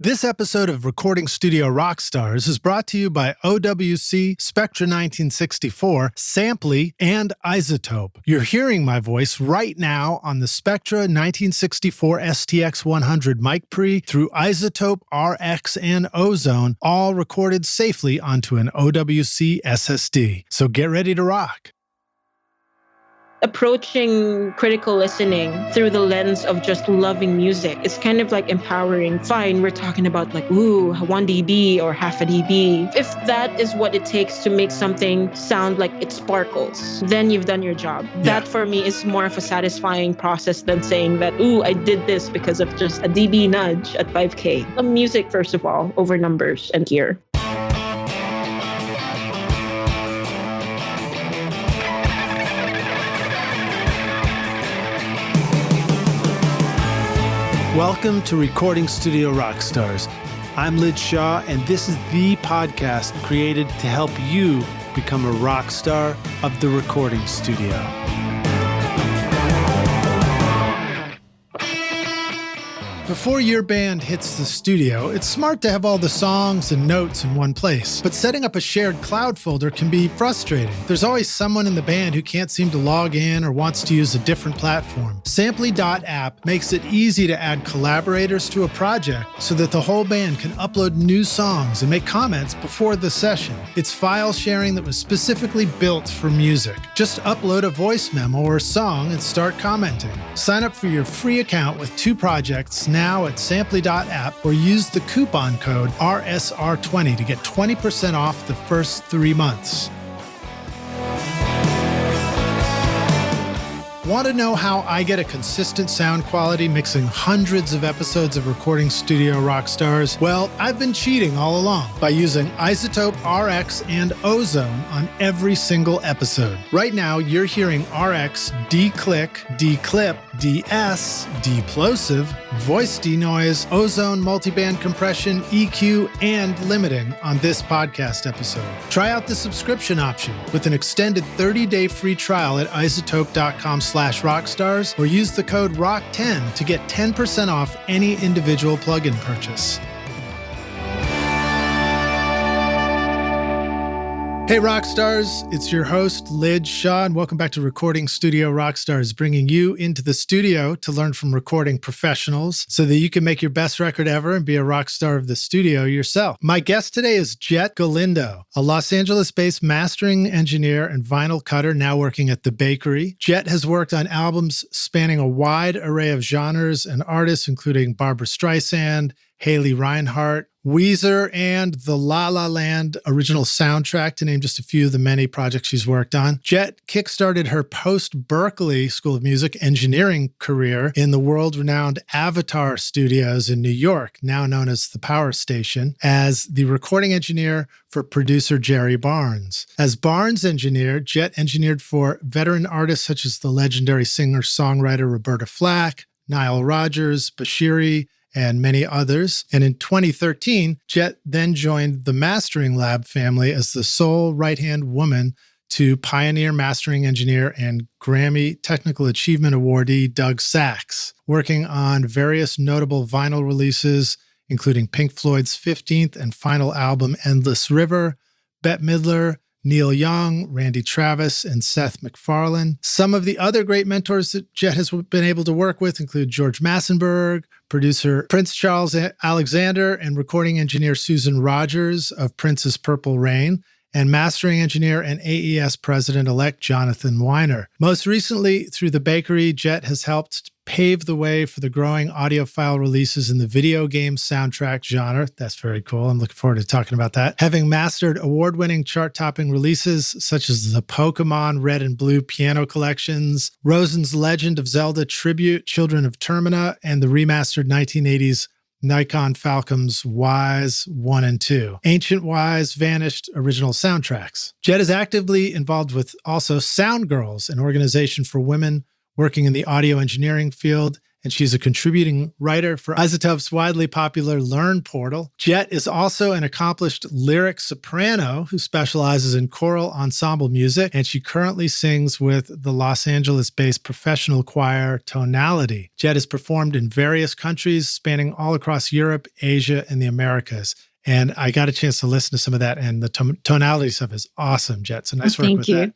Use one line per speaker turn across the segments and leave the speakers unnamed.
This episode of Recording Studio Rockstars is brought to you by OWC, Spectra 1964, Sampling, and I-Zotope. You're hearing my voice right now on the Spectra 1964 STX 100 mic pre through I-Zotope Rx and Ozone, all recorded safely onto an OWC SSD. So get ready to rock.
Approaching critical listening through the lens of just loving music is kind of like empowering. Fine, we're talking about like, 1 dB or half a dB. If that is what it takes to make something sound like it sparkles, then you've done your job. Yeah. That for me is more of a satisfying process than saying that, I did this because of just a dB nudge at 5K. Music, first of all, over numbers and gear.
Welcome to Recording Studio Rockstars. I'm Lid Shaw, and this is the podcast created to help you become a rock star of the recording studio. Before your band hits the studio, it's smart to have all the songs and notes in one place. But setting up a shared cloud folder can be frustrating. There's always someone in the band who can't seem to log in or wants to use a different platform. Sampling.app makes it easy to add collaborators to a project so that the whole band can upload new songs and make comments before the session. It's file sharing that was specifically built for music. Just upload a voice memo or song and start commenting. Sign up for your free account with 2 projects now at Sampling.app or use the coupon code RSR20 to get 20% off the first 3 months. Want to know how I get a consistent sound quality mixing hundreds of episodes of Recording Studio Rockstars? Well, I've been cheating all along by using I-Zotope Rx and Ozone on every single episode. Right now, you're hearing Rx declick, declip, DS, deplosive, voice denoise, Ozone multiband compression, EQ, and limiting on this podcast episode. Try out the subscription option with an extended 30-day free trial at izotope.com/rockstars or use the code ROCK10 to get 10% off any individual plugin purchase. Hey Rockstars, it's your host Lid Shaw, and welcome back to Recording Studio Rockstars, bringing you into the studio to learn from recording professionals so that you can make your best record ever and be a rock star of the studio yourself. My guest today is Jett Galindo, a Los Angeles-based mastering engineer and vinyl cutter now working at The Bakery. Jett has worked on albums spanning a wide array of genres and artists, including Barbra Streisand, Haley Reinhart, Weezer, and the La La Land original soundtrack, to name just a few of the many projects she's worked on. Jett kickstarted her post-Berklee School of Music engineering career in the world-renowned Avatar Studios in New York, now known as the Power Station, as the recording engineer for producer Jerry Barnes. As Barnes engineer, Jett engineered for veteran artists such as the legendary singer-songwriter Roberta Flack, Nile Rodgers, Bashiri, and many others. And in 2013, Jett then joined the Mastering Lab family as the sole right-hand woman to pioneer mastering engineer and GRAMMY Technical Achievement awardee Doug Sax, working on various notable vinyl releases, including Pink Floyd's 15th and final album, Endless River, Bette Midler, Neil Young, Randy Travis, and Seth MacFarlane. Some of the other great mentors that Jett has been able to work with include George Massenburg, producer Prince Charles Alexander, and recording engineer Susan Rogers of Prince's Purple Rain, and mastering engineer and AES President-elect Jonathan Wyner. Most recently, through The Bakery, Jett has helped pave the way for the growing audiophile releases in the video game soundtrack genre. That's very cool. I'm looking forward to talking about that. Having mastered award-winning chart-topping releases such as the Pokemon Red and Blue piano collections, Rosen's Legend of Zelda Tribute, Children of Termina, and the remastered 1980s Nikon Falcom's Wise 1 and 2, Ancient Wise, Vanished original soundtracks. Jett is actively involved with also SoundGirls, an organization for women working in the audio engineering field, and she's a contributing writer for I-Zotope's widely popular Learn portal. Jett is also an accomplished lyric soprano who specializes in choral ensemble music, and she currently sings with the Los Angeles-based professional choir Tonality. Jett has performed in various countries spanning all across Europe, Asia, and the Americas. And I got a chance to listen to some of that, and the Tonality stuff is awesome, Jett. So nice work with that.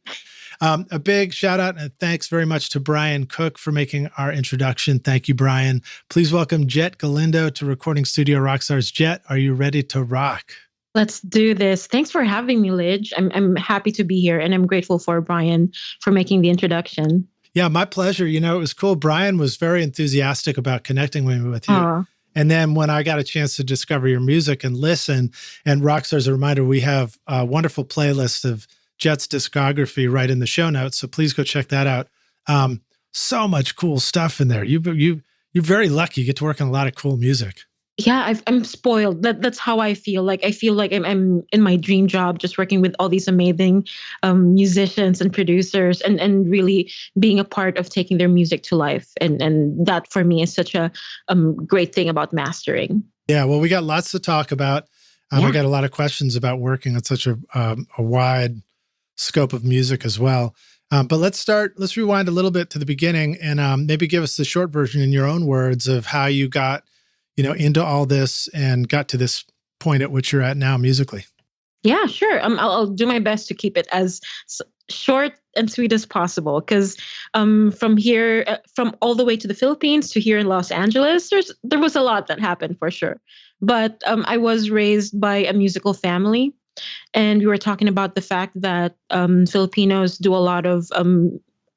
A big shout out and thanks very much to Brian Cook for making our introduction. Thank you, Brian. Please welcome Jett Galindo to Recording Studio Rockstars. Jett, are you ready to rock?
Let's do this. Thanks for having me, Lidge. I'm happy to be here, and I'm grateful for Brian for making the introduction.
Yeah, my pleasure. You know, it was cool. Brian was very enthusiastic about connecting with you.
Aww.
And then when I got a chance to discover your music and listen, and Rockstars, a reminder, we have a wonderful playlist of Jett's discography right in the show notes. So please go check that out. So much cool stuff in there. You're very lucky. You get to work on a lot of cool music.
Yeah, I'm spoiled. That's how I feel. Like I feel like I'm in my dream job, just working with all these amazing musicians and producers, and really being a part of taking their music to life. And that for me is such a great thing about mastering.
Yeah, well, we got lots to talk about. We got a lot of questions about working on such a wide scope of music as well. But let's rewind a little bit to the beginning and maybe give us the short version in your own words of how you got, into all this and got to this point at which you're at now musically.
Yeah, sure. I'll do my best to keep it as short and sweet as possible. Because from here, from all the way to the Philippines to here in Los Angeles, there was a lot that happened for sure. But I was raised by a musical family. And we were talking about the fact that Filipinos do a lot of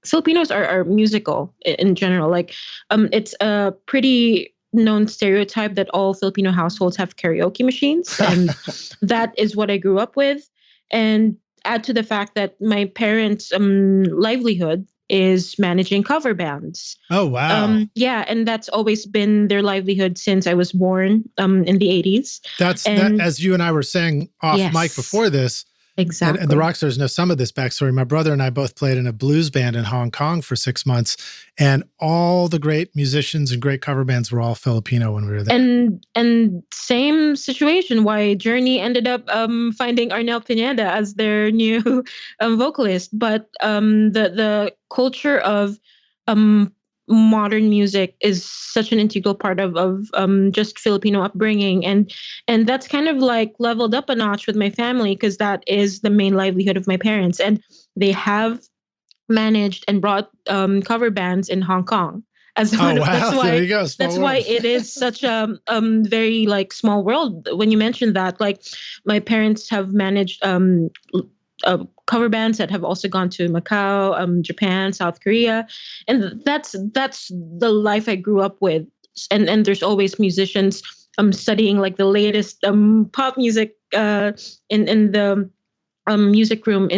Filipinos are musical in general. Like it's a pretty known stereotype that all Filipino households have karaoke machines, and that is what I grew up with. And add to the fact that my parents' livelihood is managing cover bands.
Oh, wow.
Yeah, and that's always been their livelihood since I was born in the 80s.
That, as you and I were saying off mic before this,
exactly.
And the Rockstars know some of this backstory. My brother and I both played in a blues band in Hong Kong for 6 months, and all the great musicians and great cover bands were all Filipino when we were there.
And same situation, why Journey ended up finding Arnel Pineda as their new vocalist. But the culture of modern music is such an integral part of just Filipino upbringing, and that's kind of like leveled up a notch with my family, because that is the main livelihood of my parents, and they have managed and brought cover bands in Hong Kong as well.
Oh, wow. There you go.
That's why it is such a very like small world. When you mentioned that, like my parents have managed cover bands that have also gone to Macau, Japan, South Korea. And that's the life I grew up with. And there's always musicians studying like the latest pop music in the music room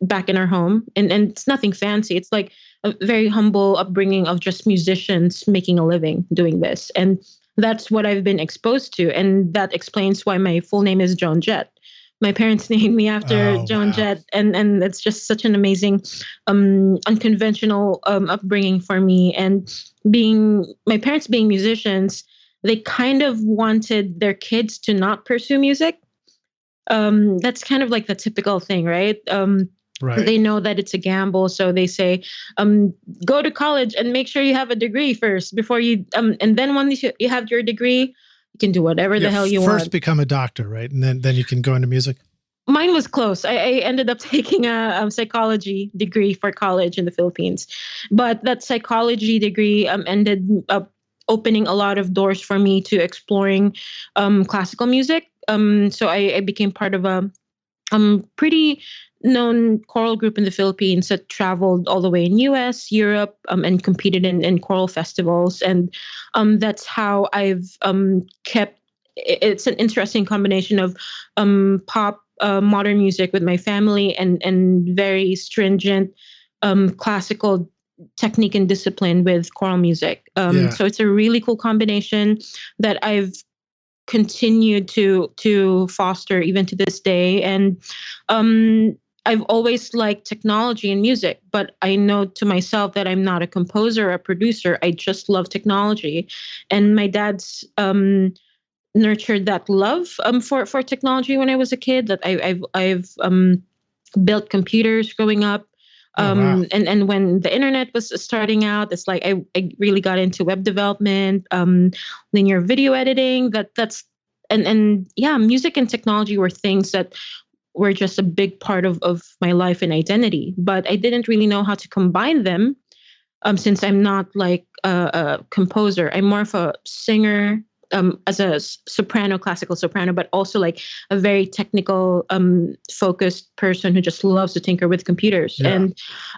back in our home. And it's nothing fancy. It's like a very humble upbringing of just musicians making a living doing this. And that's what I've been exposed to. And that explains why my full name is Joan Jett. My parents named me after Joan Jett, and it's just such an amazing, unconventional upbringing for me. And my parents being musicians, they kind of wanted their kids to not pursue music. That's kind of like the typical thing, right?
Right.
They know that it's a gamble, so they say, go to college and make sure you have a degree first before you, and then once you have your degree, you can do whatever the hell you want.
First become a doctor, right? And then you can go into music.
Mine was close. I ended up taking a psychology degree for college in the Philippines. But that psychology degree ended up opening a lot of doors for me to exploring classical music. So I became part of a pretty known choral group in the Philippines that traveled all the way in US, Europe, and competed in choral festivals. And that's how I've kept, it's an interesting combination of pop, modern music with my family, and very stringent classical technique and discipline with choral music. So it's a really cool combination that I've continued to foster even to this day. And I've always liked technology and music, but I know to myself that I'm not a composer or a producer. I just love technology. And my dad's nurtured that love for technology when I was a kid. That I've built computers growing up.
Oh, wow.
And when the internet was starting out, it's like I really got into web development, linear video editing. And yeah, music and technology were things that were just a big part of my life and identity. But I didn't really know how to combine them, since I'm not like a composer. I'm more of a singer, as a soprano, classical soprano, but also like a very technical, focused person who just loves to tinker with computers.
Yeah.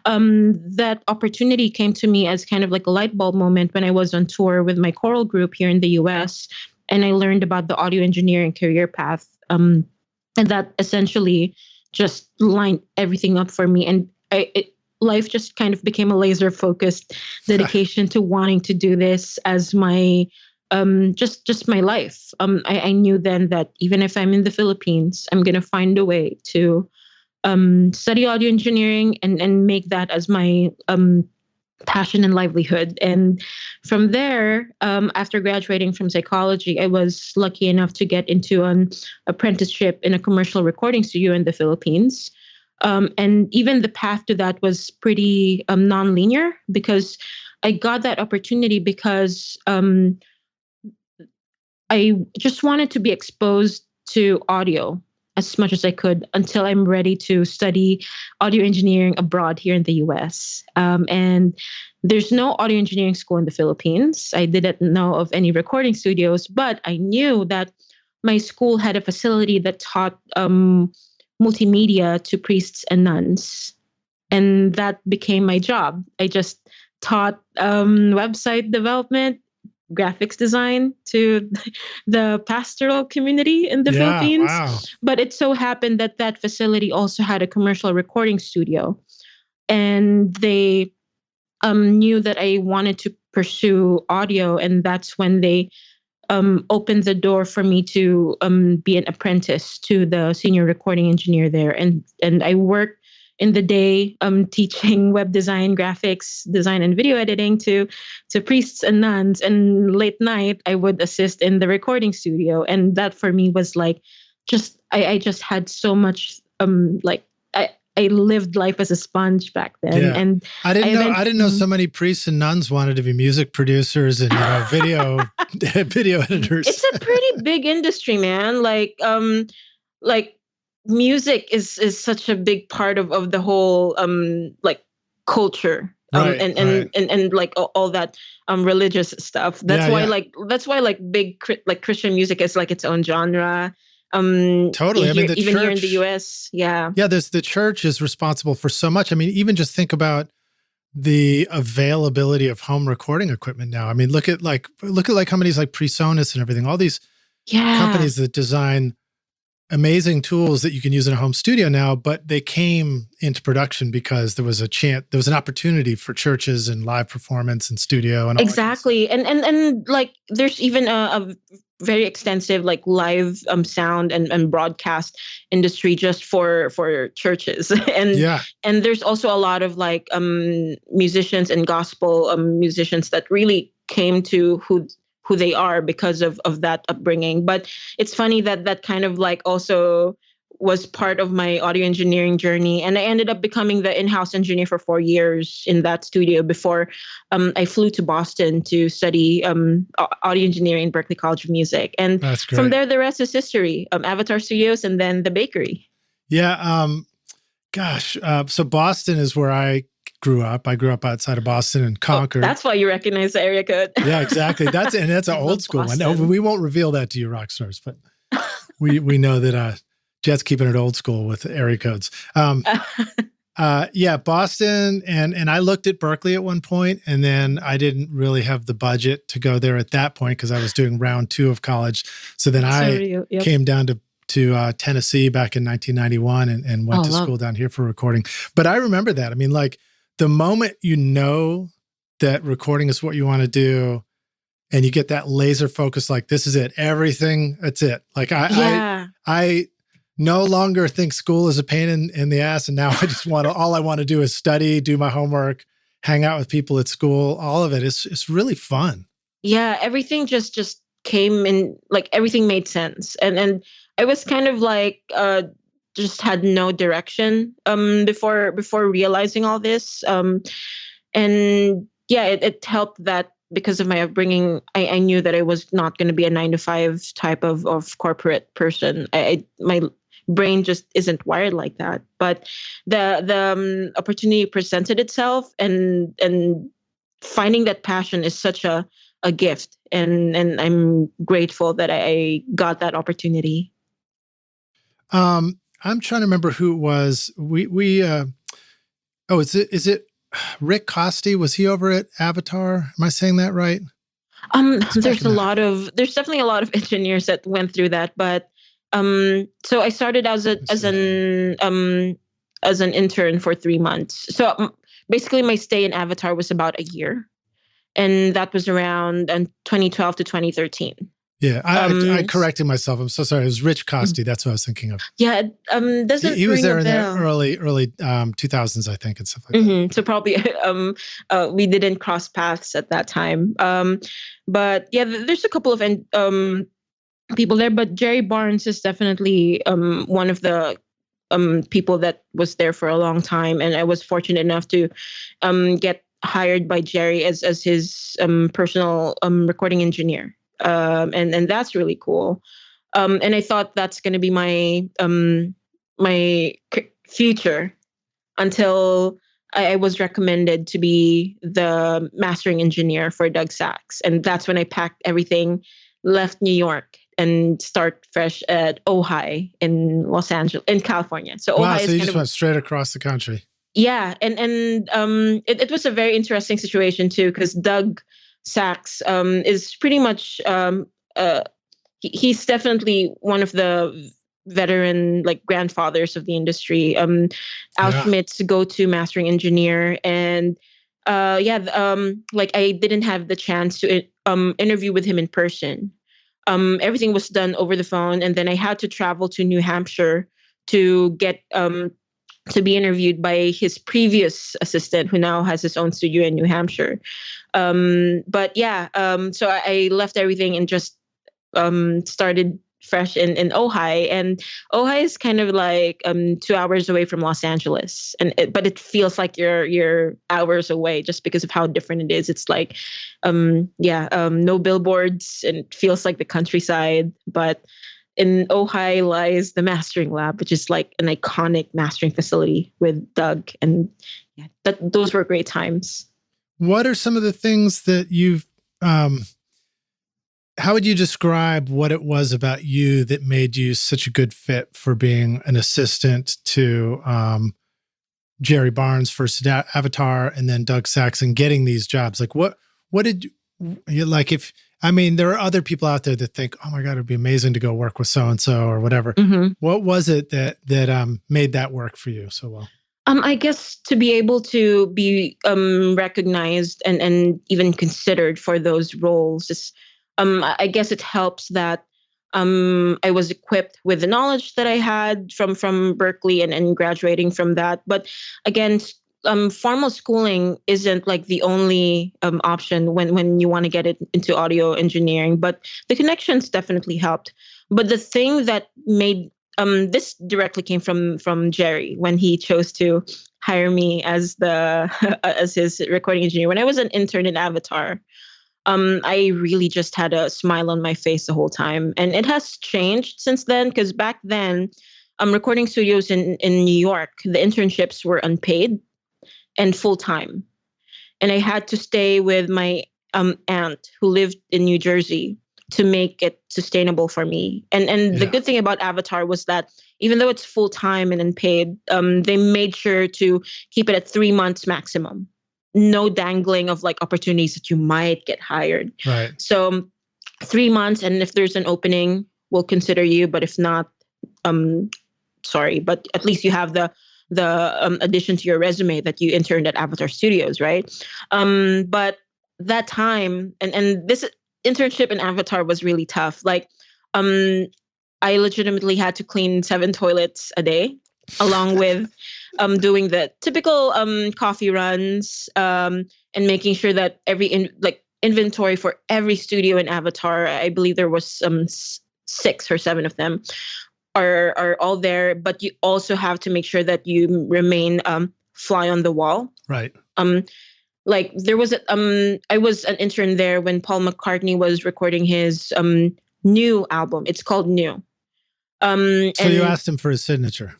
And that opportunity came to me as kind of like a light bulb moment when I was on tour with my choral group here in the US. And I learned about the audio engineering career path. And that essentially just lined everything up for me. And life just kind of became a laser focused dedication to wanting to do this as my just my life. I knew then that even if I'm in the Philippines, I'm gonna find a way to study audio engineering and make that as my passion and livelihood. And from there, after graduating from psychology, I was lucky enough to get into an apprenticeship in a commercial recording studio in the Philippines. And even the path to that was pretty non-linear, because I got that opportunity because I just wanted to be exposed to audio as much as I could until I'm ready to study audio engineering abroad here in the US. And there's no audio engineering school in the Philippines. I didn't know of any recording studios, but I knew that my school had a facility that taught multimedia to priests and nuns. And that became my job. I just taught website development, graphics design to the pastoral community in the Philippines.
Wow.
But it so happened that that facility also had a commercial recording studio. And they knew that I wanted to pursue audio. And that's when they opened the door for me to be an apprentice to the senior recording engineer there. And I worked in the day teaching web design, graphics design, and video editing to priests and nuns. And late night, I would assist in the recording studio. And that for me was like, I just had so much, I lived life as a sponge back then.
Yeah.
And
I didn't know so many priests and nuns wanted to be music producers and video video editors.
It's a pretty big industry, man. Like music is such a big part of the whole like culture.
Right,
and like all that religious stuff. That's why like big like Christian music is like its own genre.
Totally. I mean,
even here in the US. Yeah.
Yeah. The church is responsible for so much. I mean, even just think about the availability of home recording equipment now. I mean, look at companies like PreSonus and everything, all these companies that design amazing tools that you can use in a home studio now, but they came into production because there was an opportunity for churches and live performance and studio and all
exactly. And like there's even a very extensive like live sound and broadcast industry just for churches. And there's also a lot of like musicians and gospel musicians that really came to who they are because of that upbringing. But it's funny that kind of like also was part of my audio engineering journey. And I ended up becoming the in-house engineer for 4 years in that studio before I flew to Boston to study audio engineering at Berklee College of Music. And from there, the rest is history. Avatar Studios and then the bakery.
Yeah. So Boston is where I grew up. I grew up outside of Boston in Concord.
That's why you recognize the area code.
Yeah, exactly. That's an old school one. No, we won't reveal that to you rock stars, but we know that Jett's keeping it old school with area codes. Yeah, Boston, and I looked at Berklee at one point, and then I didn't really have the budget to go there at that point because I was doing round 2 of college. So then I came down to Tennessee back in 1991 and went to school down here for recording. But I remember that. I mean, like the moment you know that recording is what you want to do, and you get that laser focus, like this is it, everything, that's it. Like I no longer think school is a pain in the ass. And now I just all I want to do is study, do my homework, hang out with people at school. All of it is it's really fun.
Yeah, everything just came in, like everything made sense. And I was kind of like just had no direction before realizing all this. And yeah, it helped that because of my upbringing, I knew that I was not going to be a 9 to 5 type of corporate person. My brain just isn't wired like that. But the opportunity presented itself, and finding that passion is such a gift, and I'm grateful that I got that opportunity.
I'm trying to remember who it was. Is it Rick Costi? Was he over at Avatar? Am I saying that right?
There's definitely a lot of engineers that went through that, but so I started as an intern for 3 months. So basically my stay in Avatar was about a year, and that was around 2012 to 2013.
Yeah, I corrected myself. I'm so sorry. It was Rich Costi. That's what I was thinking of.
Yeah, doesn't
he was there in
the
early 2000s, I think, and stuff like that.
So probably we didn't cross paths at that time. But yeah, there's a couple of people there, but Jerry Barnes is definitely one of the people that was there for a long time, and I was fortunate enough to get hired by Jerry as his personal recording engineer. And that's really cool. And I thought that's going to be my future until I was recommended to be the mastering engineer for Doug Sax. And that's when I packed everything, left New York, and start fresh at Ojai in California. So
wow,
Ojai
so you just went straight across the country.
Yeah, and it was a very interesting situation too, because Doug Sax is pretty much he's definitely one of the veteran like grandfathers of the industry. Al Schmidt's go-to mastering engineer, and like I didn't have the chance to interview with him in person. Everything was done over the phone, and then I had to travel to New Hampshire to get to be interviewed by his previous assistant, who now has his own studio in New Hampshire. But yeah, so I left everything and just started fresh in Ojai. And Ojai is kind of like 2 hours away from Los Angeles, but it feels like you're hours away just because of how different it is. It's like no billboards, and it feels like the countryside, but in Ojai lies the mastering lab, which is like an iconic mastering facility with Doug. And yeah, those were great times.
What are some of the things that you've, how would you describe what it was about you that made you such a good fit for being an assistant to Jerry Barnes, first Avatar, and then Doug Sax, and getting these jobs? Like what did you like? There are other people out there that think, oh my God, it'd be amazing to go work with so-and-so or whatever. Mm-hmm. What was it that made that work for you so well?
I guess to be able to be recognized and even considered for those roles is, I guess it helps that I was equipped with the knowledge that I had from Berklee and graduating from that. But again, formal schooling isn't like the only option when you want to get it into audio engineering, but the connections definitely helped. But the thing that made this directly came from Jerry when he chose to hire me as as his recording engineer. When I was an intern in Avatar, I really just had a smile on my face the whole time, and it has changed since then. Because back then, recording studios in New York, the internships were unpaid and full time, and I had to stay with my aunt who lived in New Jersey to make it sustainable for me. And the good thing about Avatar was that even though it's full time and unpaid, they made sure to keep it at 3 months maximum. No dangling of like opportunities that you might get hired.
Right.
So 3 months, and if there's an opening, we'll consider you. But if not, sorry. But at least you have the addition to your resume that you interned at Avatar Studios, right? But that time and this internship in Avatar was really tough. Like, I I legitimately had to clean 7 toilets a day, along with doing the typical coffee runs, and making sure that inventory for every studio in Avatar. I believe there was 6 or 7 of them are all there. But you also have to make sure that you remain fly on the wall.
Right.
Like there was I was an intern there when Paul McCartney was recording his new album. It's called New.
So you asked him for his signature.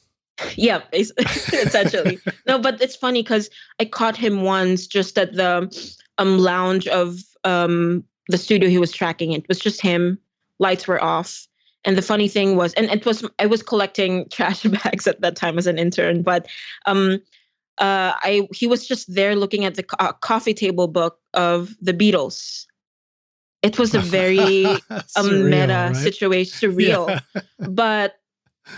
Yeah, essentially. No, but it's funny because I caught him once just at the lounge of the studio he was tracking. It was just him. Lights were off. And the funny thing was, and I was collecting trash bags at that time as an intern, but he was just there looking at the coffee table book of the Beatles. It was a very
surreal,
meta
right?
situation, surreal. Yeah. But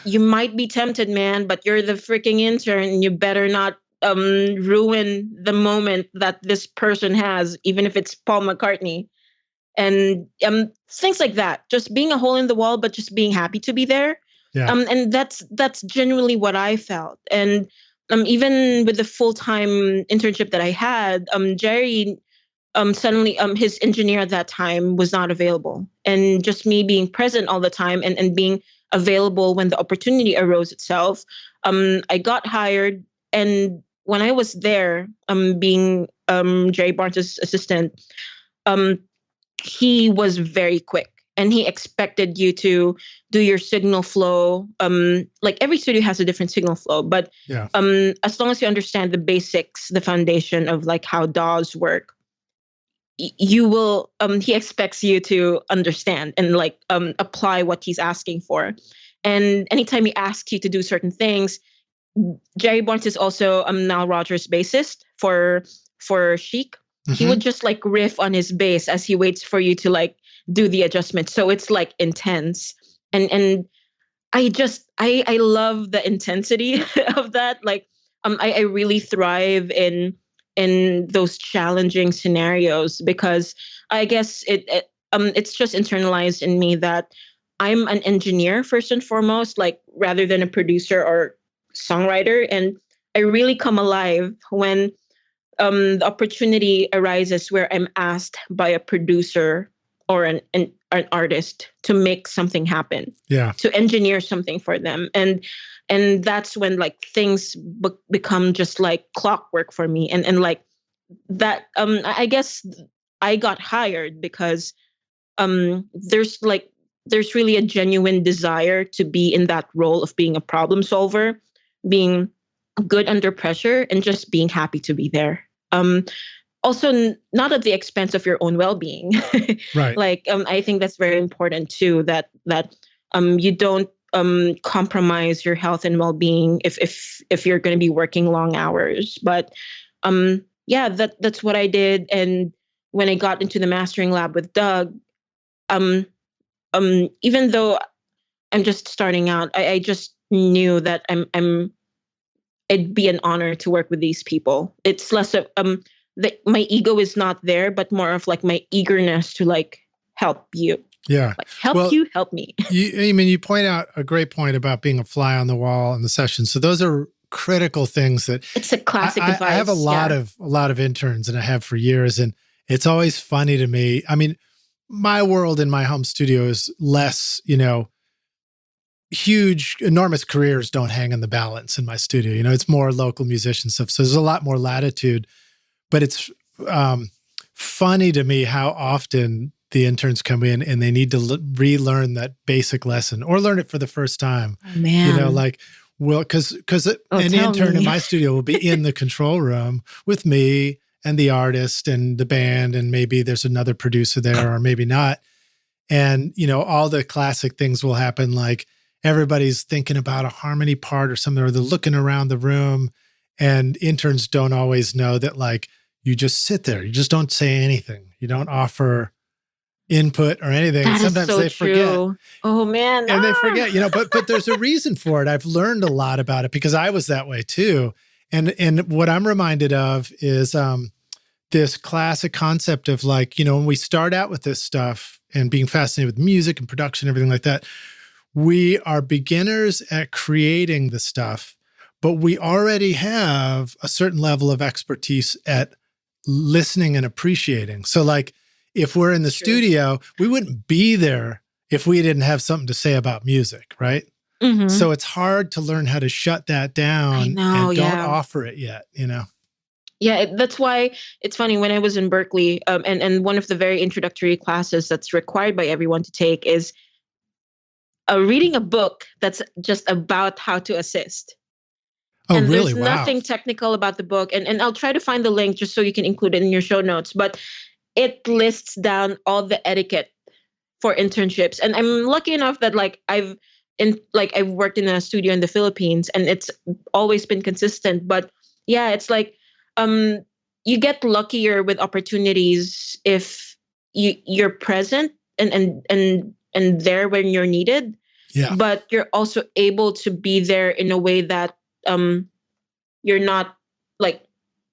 you might be tempted, man, but you're the freaking intern. You better not ruin the moment that this person has, even if it's Paul McCartney. And things like that. Just being a hole in the wall, but just being happy to be there.
Yeah.
And that's genuinely what I felt. And even with the full-time internship that I had, Jerry suddenly his engineer at that time was not available. And just me being present all the time and being available when the opportunity arose itself, I got hired. And when I was there, being Jerry Barnes' assistant, he was very quick. And he expected you to do your signal flow. Like every studio has a different signal flow, but
yeah.
As long as you understand the basics, the foundation of like how DAWs work, you will. He expects you to understand and like apply what he's asking for. And anytime he asks you to do certain things, Jerry Barnes is also Nile Rodgers bassist for Chic. Mm-hmm. He would just like riff on his bass as he waits for you to like do the adjustment. So it's like intense. And I love the intensity of that. Like I really thrive in those challenging scenarios because I guess it's just internalized in me that I'm an engineer first and foremost, like rather than a producer or songwriter. And I really come alive when the opportunity arises where I'm asked by a producer or an artist to make something happen, to engineer something for them. And that's when like things become just like clockwork for me. And like that, I guess I got hired because there's really a genuine desire to be in that role of being a problem solver, being good under pressure, and just being happy to be there. Also, not at the expense of your own well-being.
Right.
Like, I think that's very important too, that you don't compromise your health and well-being if you're going to be working long hours. But that's what I did. And when I got into the mastering lab with Doug, even though I'm just starting out, I just knew that it'd be an honor to work with these people. It's less of my ego is not there, but more of like my eagerness to like help you.
Yeah.
Like, help me.
You point out a great point about being a fly on the wall in the session. So those are critical things that
it's a classic advice.
I have a lot of interns, and I have for years, and it's always funny to me. I mean, my world in my home studio is less, huge, enormous careers don't hang in the balance in my studio. It's more local musician stuff. So there's a lot more latitude, but it's funny to me how often the interns come in and they need to relearn that basic lesson or learn it for the first time.
Oh, man.
Because an intern in my studio will be in the control room with me and the artist and the band, and maybe there's another producer there or maybe not. And, all the classic things will happen, like everybody's thinking about a harmony part or something, or they're looking around the room, and interns don't always know that, like, you just sit there. You just don't say anything. You don't offer input or anything.
That
Sometimes
is so
they forget.
True. Oh, man.
And they forget, but there's a reason for it. I've learned a lot about it because I was that way too. And what I'm reminded of is this classic concept of like, when we start out with this stuff and being fascinated with music and production, everything like that, we are beginners at creating the stuff, but we already have a certain level of expertise at listening and appreciating. So like if we're in the studio, we wouldn't be there if we didn't have something to say about music, right?
Mm-hmm.
So it's hard to learn how to shut that down and don't offer it yet, you know?
Yeah, that's why it's funny when I was in Berklee, and one of the very introductory classes that's required by everyone to take is reading a book that's just about how to assist.
Oh,
and
really?
There's nothing technical about the book. And I'll try to find the link just so you can include it in your show notes. But it lists down all the etiquette for internships. And I'm lucky enough that I've worked in a studio in the Philippines and it's always been consistent. But yeah, it's like you get luckier with opportunities if you're present and there when you're needed.
Yeah.
But you're also able to be there in a way that you're not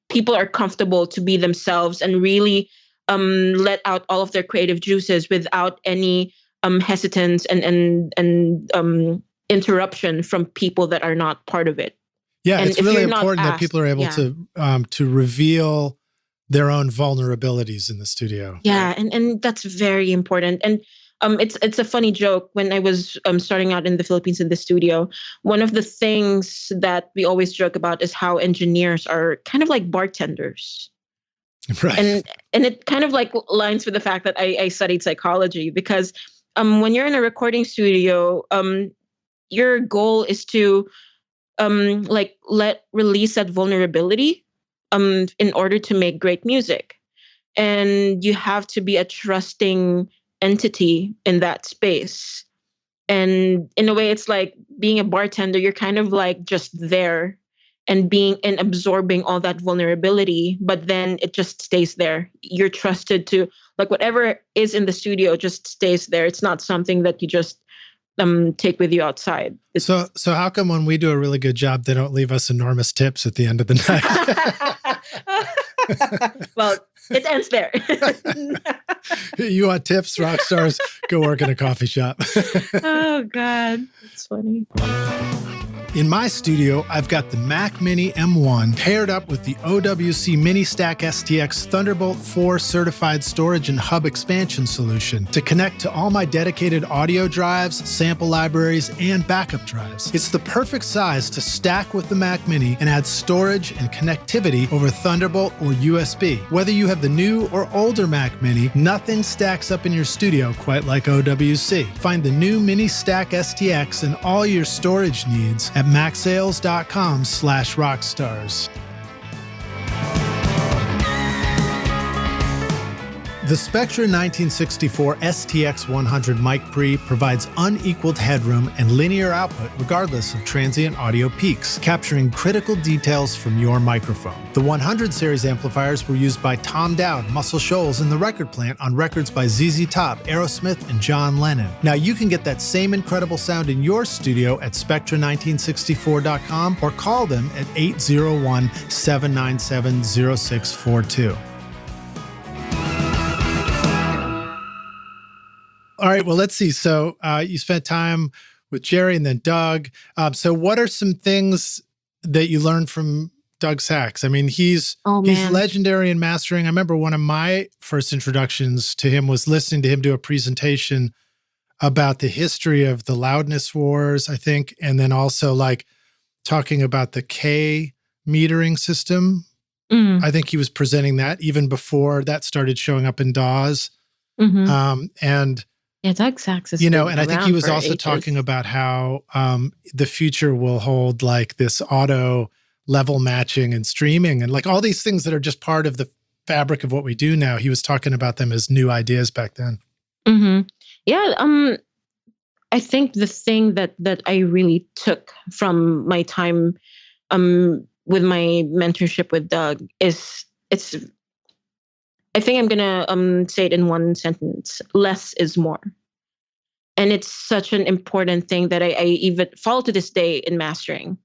people are comfortable to be themselves and really let out all of their creative juices without any hesitance and interruption from people that are not part of it.
Yeah, and it's really important that people are able to reveal their own vulnerabilities in the studio.
Yeah, right? and that's very important. And it's a funny joke. When I was starting out in the Philippines in the studio, one of the things that we always joke about is how engineers are kind of like bartenders.
Right.
And it kind of lines with the fact that I studied psychology, because when you're in a recording studio, your goal is to let release that vulnerability in order to make great music. And you have to be a trusting entity in that space. And in a way, it's like being a bartender, you're kind of just there and being and absorbing all that vulnerability, but then it just stays there. You're trusted to whatever is in the studio just stays there. It's not something that you just take with you outside.
So how come when we do a really good job, they don't leave us enormous tips at the end of the
night? Well, it ends there.
You want tips, rock stars? Go work in a coffee shop.
Oh, God. That's funny.
In my studio, I've got the Mac Mini M1 paired up with the OWC Mini Stack STX Thunderbolt 4 certified storage and hub expansion solution to connect to all my dedicated audio drives, sample libraries, and backup drives. It's the perfect size to stack with the Mac Mini and add storage and connectivity over Thunderbolt or USB. Whether you have the new or older Mac Mini, nothing stacks up in your studio quite like OWC. Find the new Mini Stack STX and all your storage needs at macsales.com/rockstars. The Spectra 1964 STX 100 mic pre provides unequaled headroom and linear output regardless of transient audio peaks, capturing critical details from your microphone. The 100 series amplifiers were used by Tom Dowd, Muscle Shoals, and the Record Plant on records by ZZ Top, Aerosmith, and John Lennon. Now you can get that same incredible sound in your studio at spectra1964.com or call them at 801-797-0642. All right, well, let's see. So you spent time with Jerry and then Doug. So what are some things that you learned from Doug Sax? I mean, he's legendary in mastering. I remember one of my first introductions to him was listening to him do a presentation about the history of the loudness wars, I think, and then also talking about the K metering system. I think he was presenting that even before that started showing up in DAWs. And
yeah, Doug Sax is,
and I think he was also talking about how the future will hold this auto level matching and streaming and all these things that are just part of the fabric of what we do now. He was talking about them as new ideas back then.
Yeah. I think the thing that I really took from my time with my mentorship with Doug is I think I'm going to say it in one sentence. Less is more. And it's such an important thing that I even follow to this day in mastering.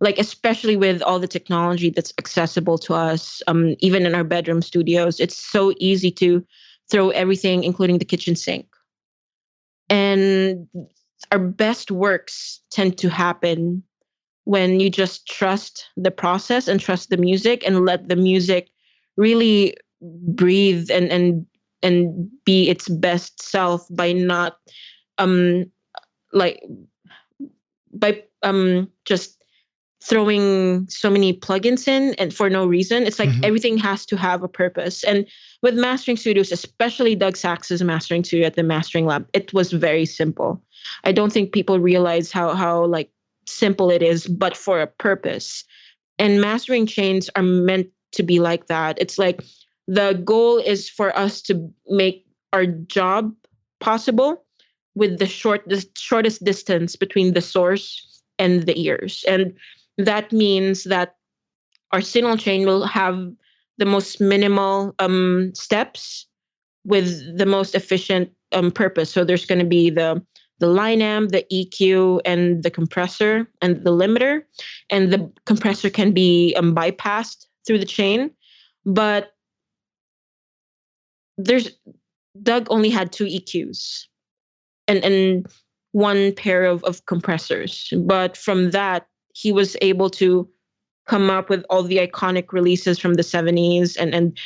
Especially with all the technology that's accessible to us, even in our bedroom studios, it's so easy to throw everything, including the kitchen sink. And our best works tend to happen when you just trust the process and trust the music and let the music really breathe and be its best self by not like by just throwing so many plugins in and for no reason. It's like everything has to have a purpose. And with mastering studios, especially Doug Sax's mastering studio at the Mastering Lab, it was very simple. I don't think people realize how like simple it is, but for a purpose. And mastering chains are meant to be like that. It's like the goal is for us to make our job possible with the shortest distance between the source and the ears. And that means that our signal chain will have the most minimal steps with the most efficient purpose. So there's going to be the line amp, the EQ, and the compressor and the limiter. And the compressor can be bypassed through the chain. But Doug only had 2 EQs and one pair of compressors. But from that, he was able to come up with all the iconic releases from the 70s and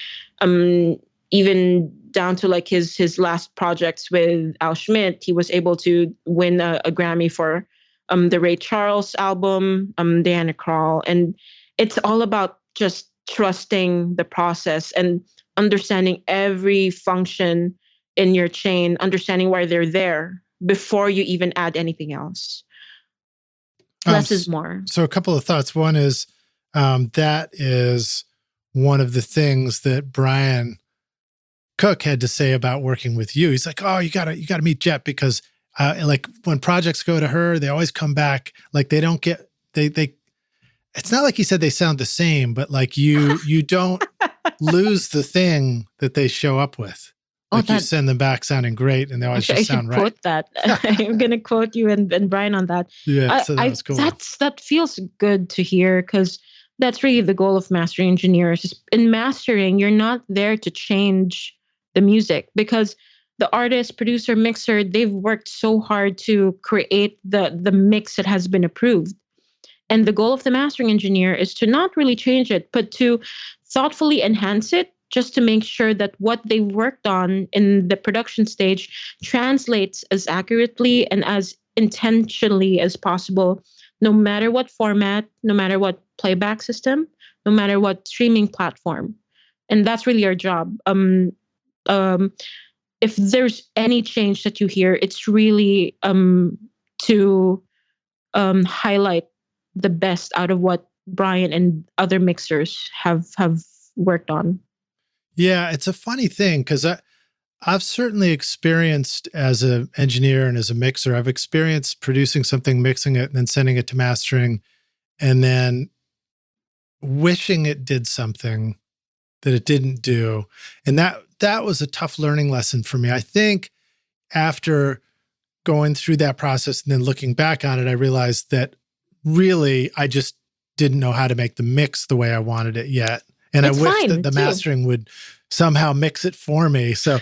even down to like his last projects with Al Schmidt. He was able to win a Grammy for the Ray Charles album, Diana Krall. And it's all about just trusting the process and understanding every function in your chain, understanding why they're there before you even add anything else. Less is more.
So a couple of thoughts. One is that is one of the things that Brian Cook had to say about working with you. He's like, oh, you gotta meet Jett because like when projects go to her, they always come back. Like they don't get, they it's not like he said they sound the same, but like you don't lose the thing that they show up with. Like you send them back sounding great and they always just sound right.
I should quote that. I'm going to quote you and Brian on that.
Yeah, so that was cool.
That feels good to hear because that's really the goal of mastering engineers. In mastering, you're not there to change the music because the artist, producer, mixer, they've worked so hard to create the mix that has been approved. And the goal of the mastering engineer is to not really change it, but to thoughtfully enhance it just to make sure that what they worked on in the production stage translates as accurately and as intentionally as possible, no matter what format, no matter what playback system, no matter what streaming platform. And that's really our job. If there's any change that you hear, it's really to highlight the best out of what Brian and other mixers have worked on.
Yeah, it's a funny thing because I've certainly experienced as an engineer and as a mixer, I've experienced producing something, mixing it, and then sending it to mastering, and then wishing it did something that it didn't do. And that was a tough learning lesson for me. I think after going through that process and then looking back on it, I realized that really I just didn't know how to make the mix the way I wanted it yet. And I wish that the mastering would somehow mix it for me. So,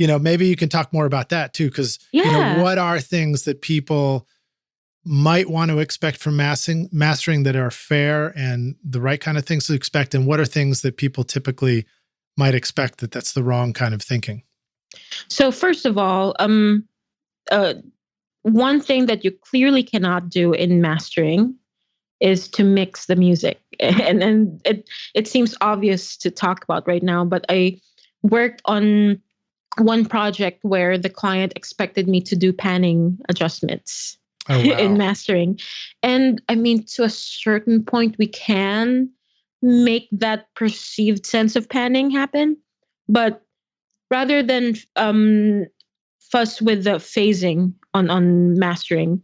maybe you can talk more about that too. Because, what are things that people might want to expect from mastering that are fair and the right kind of things to expect? And what are things that people typically might expect that's the wrong kind of thinking?
So first of all, one thing that you clearly cannot do in mastering is to mix the music. And it seems obvious to talk about right now, but I worked on one project where the client expected me to do panning adjustments in mastering. And I mean, to a certain point, we can make that perceived sense of panning happen. But rather than fuss with the phasing on mastering,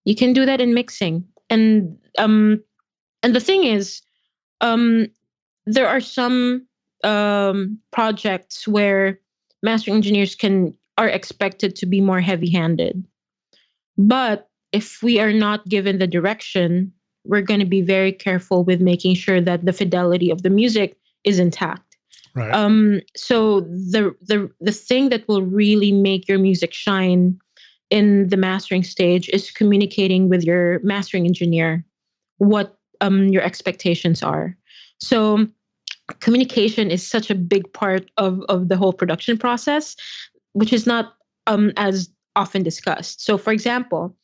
you can do that in mixing. And the thing is, there are some projects where mastering engineers are expected to be more heavy-handed. But if we are not given the direction, we're going to be very careful with making sure that the fidelity of the music is intact.
Right.
So the thing that will really make your music shine in the mastering stage is communicating with your mastering engineer what your expectations are. So communication is such a big part of the whole production process, which is not as often discussed. So for example,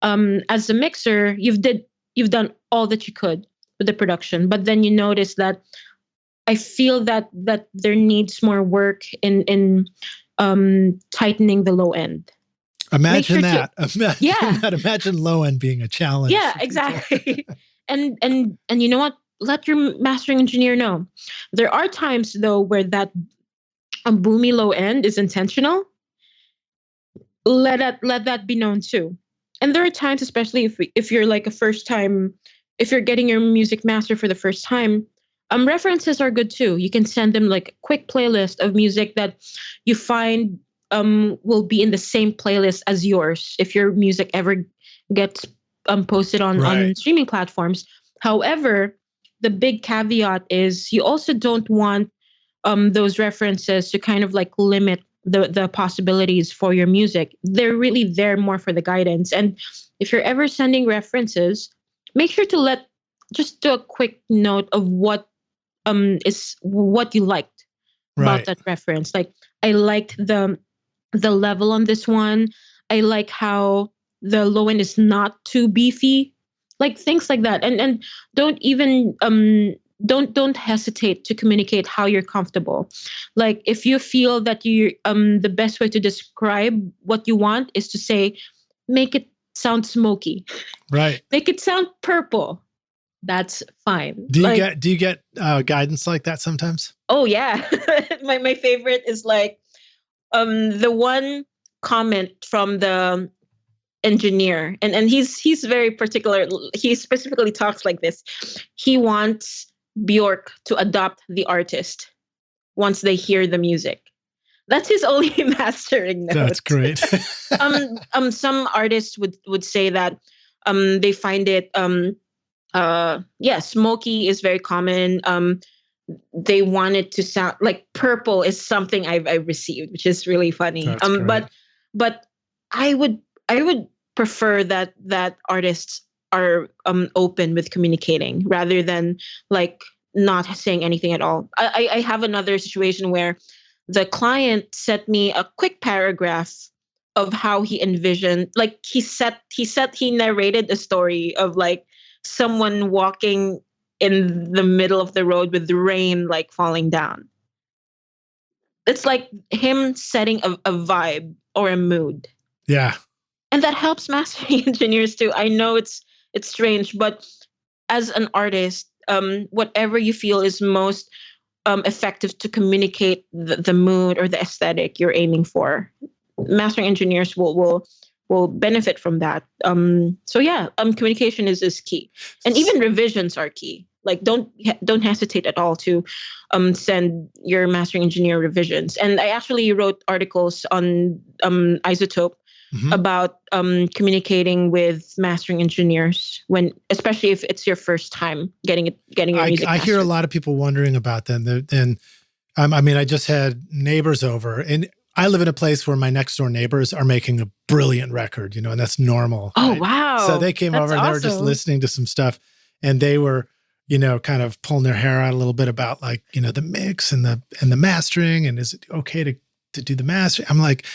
as a mixer, you've done all that you could with the production, but then you notice that I feel that there needs more work in tightening the low end.
Imagine that.
Yeah.
Imagine low end being a challenge.
Yeah, exactly. and you know what? Let your mastering engineer know. There are times though where that boomy low end is intentional. Let that be known too. And there are times, especially if you're like a first time, if you're getting your music mastered for the first time, references are good too. You can send them like a quick playlist of music that you find will be in the same playlist as yours if your music ever gets posted on streaming platforms. However, the big caveat is you also don't want those references to kind of like limit the possibilities for your music. They're really there more for the guidance. And if you're ever sending references, make sure to just do a quick note of what is what you liked about that reference. Like, I liked the level on this one. I like how the low end is not too beefy, like things like that. And don't even don't hesitate to communicate how you're comfortable. Like if you feel that you the best way to describe what you want is to say, make it sound smoky,
right?
Make it sound purple. That's fine.
Do you get guidance like that sometimes?
Oh yeah. my favorite is like the one comment from the engineer, and he's very particular. He specifically talks like this. He wants Bjork to adopt the artist once they hear the music. That's his only mastering note.
That's great.
Some artists would say that they find it smoky is very common. They want it to sound like purple is something I've received, which is really funny. But I would prefer that artists are open with communicating rather than like not saying anything at all. I have another situation where the client sent me a quick paragraph of how he envisioned, like he narrated a story of like someone walking in the middle of the road with the rain like falling down. It's like him setting a vibe or a mood.
Yeah.
And that helps mastering engineers too. I know it's strange, but as an artist, whatever you feel is most effective to communicate the mood or the aesthetic you're aiming for, mastering engineers will benefit from that. Communication is key, and even revisions are key. Like don't hesitate at all to send your mastering engineer revisions. And I actually wrote articles on I-Zotope about communicating with mastering engineers especially if it's your first time getting your music.
I hear a lot of people wondering about them. And I just had neighbors over, and I live in a place where my next door neighbors are making a brilliant record, and that's normal.
Oh, right? Wow.
So they came over and they were just listening to some stuff, and they were, kind of pulling their hair out a little bit about like, the mix and the mastering, and is it okay to do the mastering? I'm like,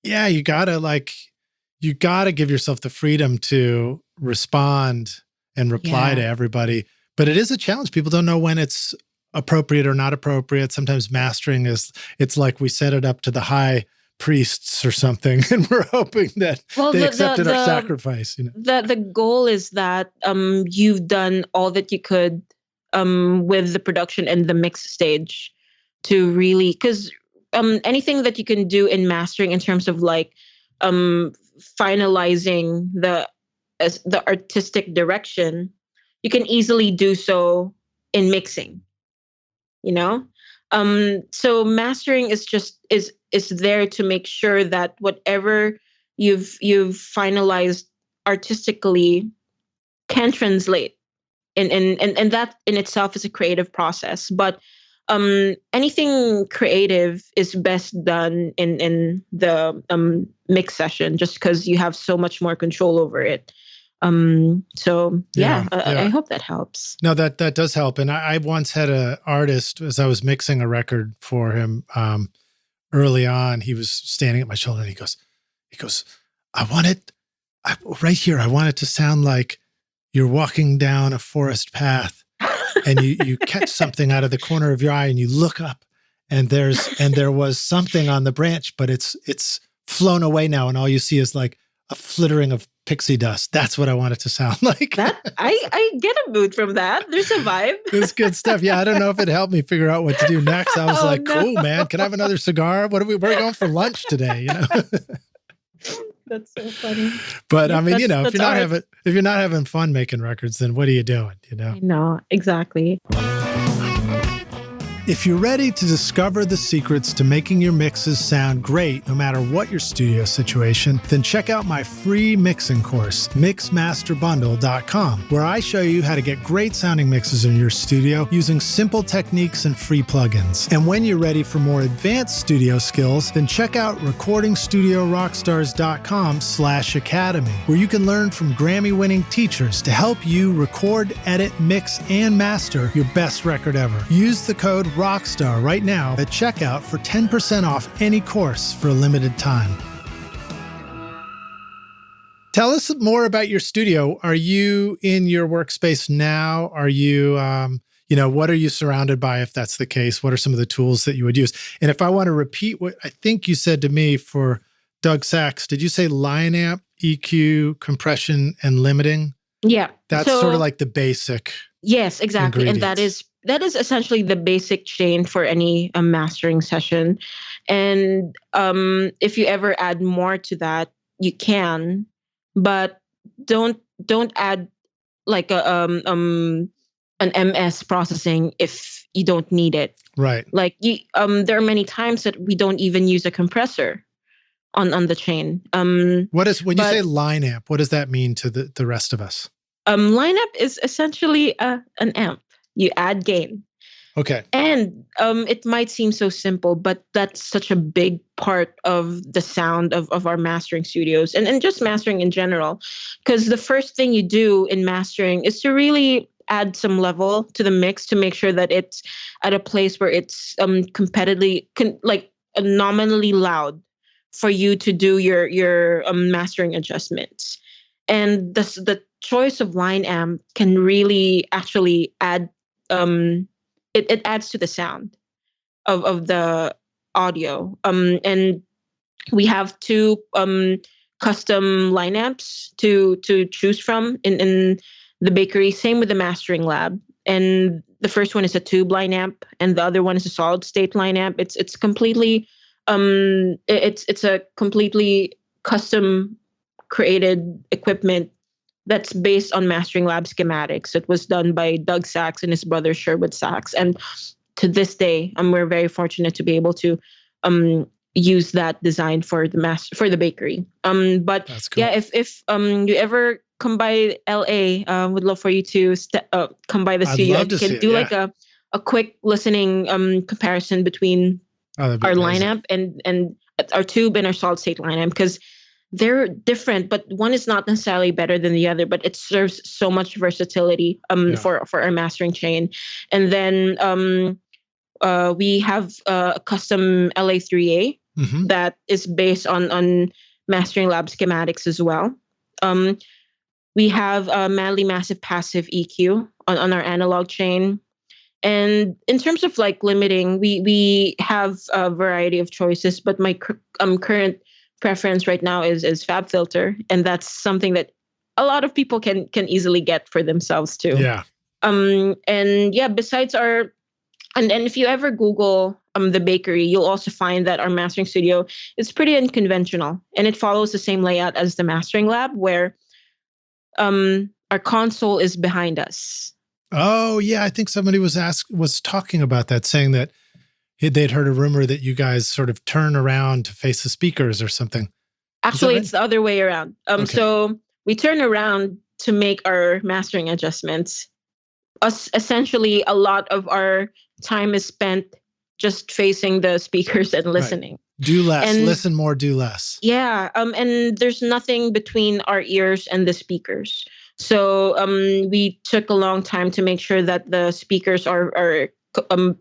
yeah, you gotta give yourself the freedom to respond and reply to everybody. But it is a challenge. People don't know when it's appropriate or not appropriate. Sometimes mastering it's like we set it up to the high priests or something, and we're hoping that they accepted our sacrifice.
The goal is that you've done all that you could with the production and the mix stage to really, because anything that you can do in mastering in terms of like finalizing the artistic direction, you can easily do so in mixing. So mastering is there to make sure that whatever you've finalized artistically can translate, and that in itself is a creative process. But anything creative is best done in the mix session, just because you have so much more control over it. So I hope that helps.
No, that does help. And I once had an artist, as I was mixing a record for him, early on, he was standing at my shoulder and he goes, I want it to sound like you're walking down a forest path and you catch something out of the corner of your eye and you look up and there was something on the branch, but it's flown away now. And all you see is like a flittering of pixie dust. That's what I want it to sound like.
That I get a mood from that. There's a vibe.
It's good stuff. Yeah, I don't know if it helped me figure out what to do next. I was cool, man. Can I have another cigar? We're going for lunch today, you know?
That's so funny.
But I mean, if you're not having fun making records, then what are you doing? You know?
I know, exactly.
If you're ready to discover the secrets to making your mixes sound great, no matter what your studio situation, then check out my free mixing course, mixmasterbundle.com, where I show you how to get great sounding mixes in your studio using simple techniques and free plugins. And when you're ready for more advanced studio skills, then check out recordingstudiorockstars.com/academy, where you can learn from Grammy-winning teachers to help you record, edit, mix, and master your best record ever. Use the code Rockstar right now at checkout for 10% off any course for a limited time. Tell us more about your studio. Are you in your workspace now? Are you, what are you surrounded by if that's the case? What are some of the tools that you would use? And if I want to repeat what I think you said to me for Doug Sax, did you say line amp, EQ, compression, and limiting?
Yeah.
That's sort of like the basic.
Yes, exactly. And that is essentially the basic chain for any mastering session. And if you ever add more to that, you can, but don't add like an MS processing if you don't need it.
Right.
Like there are many times that we don't even use a compressor on the chain.
When you say line amp, what does that mean to the rest of us?
Line amp is essentially an amp. You add gain.
Okay.
And it might seem so simple, but that's such a big part of the sound of our mastering studios and just mastering in general. Because the first thing you do in mastering is to really add some level to the mix to make sure that it's at a place where it's nominally loud for you to do your mastering adjustments. And the choice of line amp can really actually add it adds to the sound of the audio. And we have two custom line amps to choose from in the bakery. Same with the mastering lab. And the first one is a tube line amp, and the other one is a solid state line amp. It's completely it's a completely custom created equipment that's based on mastering lab schematics. It was done by Doug Sax and his brother Sherwood Sax. And to this day, we're very fortunate to be able to use that design for the bakery. But that's cool. Yeah, if you ever come by LA, would love for you to come by the studio. You can do like a quick listening comparison between our lineup and our tube and our solid state lineup, because they're different, but one is not necessarily better than the other, but it serves so much versatility for our mastering chain. And then we have a custom LA3A that is based on mastering lab schematics as well. We have a Manley Massive Passive EQ on our analog chain. And in terms of like limiting, we have a variety of choices, but my current preference right now is FabFilter, and that's something that a lot of people can easily get for themselves too.
Yeah.
And yeah, besides and if you ever Google the bakery, you'll also find that our mastering studio is pretty unconventional, and it follows the same layout as the mastering lab, where our console is behind us.
Oh yeah, I think somebody was talking about that, saying that they'd heard a rumor that you guys sort of turn around to face the speakers or something.
Actually, it's the other way around. Okay. So we turn around to make our mastering adjustments. Essentially, a lot of our time is spent just facing the speakers and listening.
Right. Do less,
and
listen more, do less.
Yeah, and there's nothing between our ears and the speakers. So we took a long time to make sure that the speakers are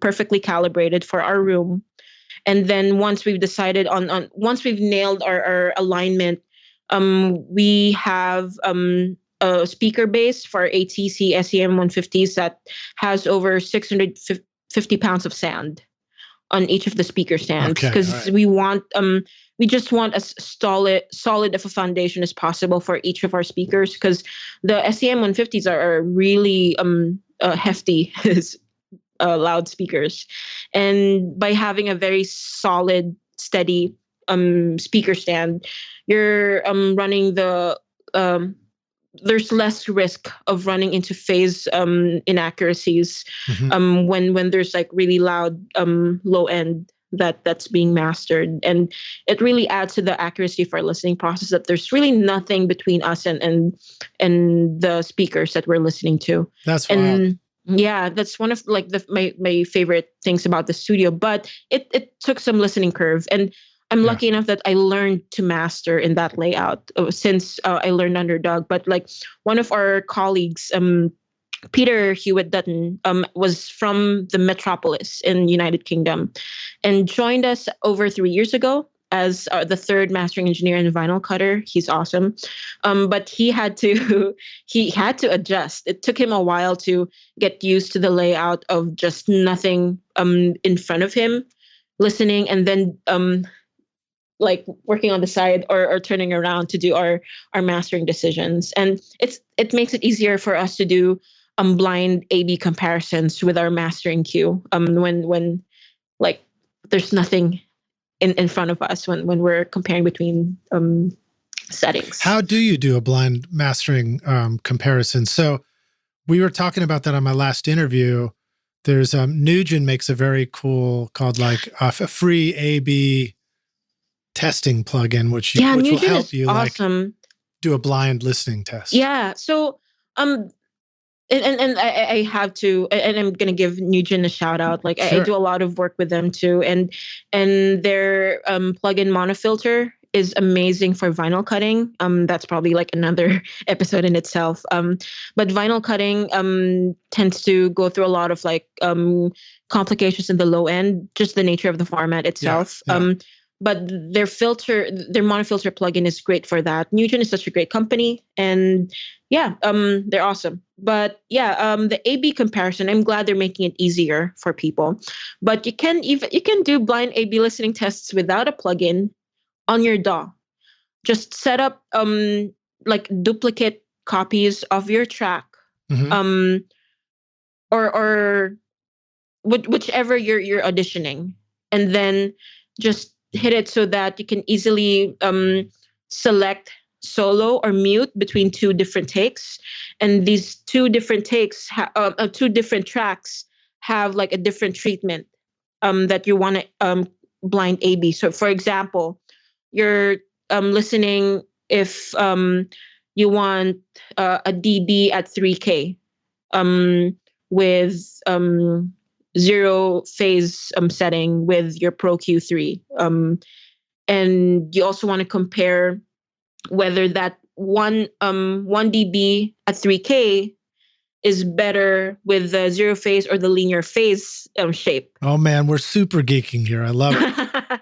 perfectly calibrated for our room. And then once we've decided on once we've nailed our alignment, we have a speaker base for ATC SEM 150s that has over 650 pounds of sand on each of the speaker stands, because we just want as solid of a foundation as possible for each of our speakers, because the SEM 150s are really hefty loudspeakers, and by having a very solid, steady speaker stand, you're running the there's less risk of running into phase inaccuracies when there's like really loud low end that's being mastered. And it really adds to the accuracy for our listening process, that there's really nothing between us and the speakers that we're listening to.
That's wild.
Yeah, that's one of like my favorite things about the studio. But it took some listening curve, and I'm lucky enough that I learned to master in that layout since I learned under Doug. But like one of our colleagues, Peter Hewitt Dutton, was from the Metropolis in United Kingdom and joined us over 3 years ago as the third mastering engineer and vinyl cutter. He's awesome. But he had to adjust. It took him a while to get used to the layout of just nothing in front of him listening, and then like working on the side or turning around to do our mastering decisions. And it makes it easier for us to do blind A/B comparisons with our mastering queue when like there's nothing in front of us when we're comparing between settings.
How do you do a blind mastering comparison? So we were talking about that on my last interview. There's Nugent makes a very cool called like a free A/B testing plugin, which will help you
awesome.
Like do a blind listening test.
Yeah. So and I have to, and I'm gonna give Nugent a shout out. Like
Sure.
I do a lot of work with them too, and their plugin monofilter is amazing for vinyl cutting. That's probably like another episode in itself. But vinyl cutting tends to go through a lot of like complications in the low end, just the nature of the format itself.
Yeah.
But their monofilter plugin is great for that. Nugent is such a great company, and they're awesome. But the A/B comparison, I'm glad they're making it easier for people. But you can do blind A/B listening tests without a plugin on your DAW. Just set up like duplicate copies of your track, or whichever you're auditioning, and then just hit it so that you can easily select solo or mute between two different takes, and these two different takes two different tracks have like a different treatment that you want to blind A/B. So for example, you're listening if you want a dB at 3K with 0 phase setting with your Pro Q3. And you also want to compare whether that 1 dB at 3K is better with the 0 phase or the linear phase shape.
Oh man, we're super geeking here. I love it.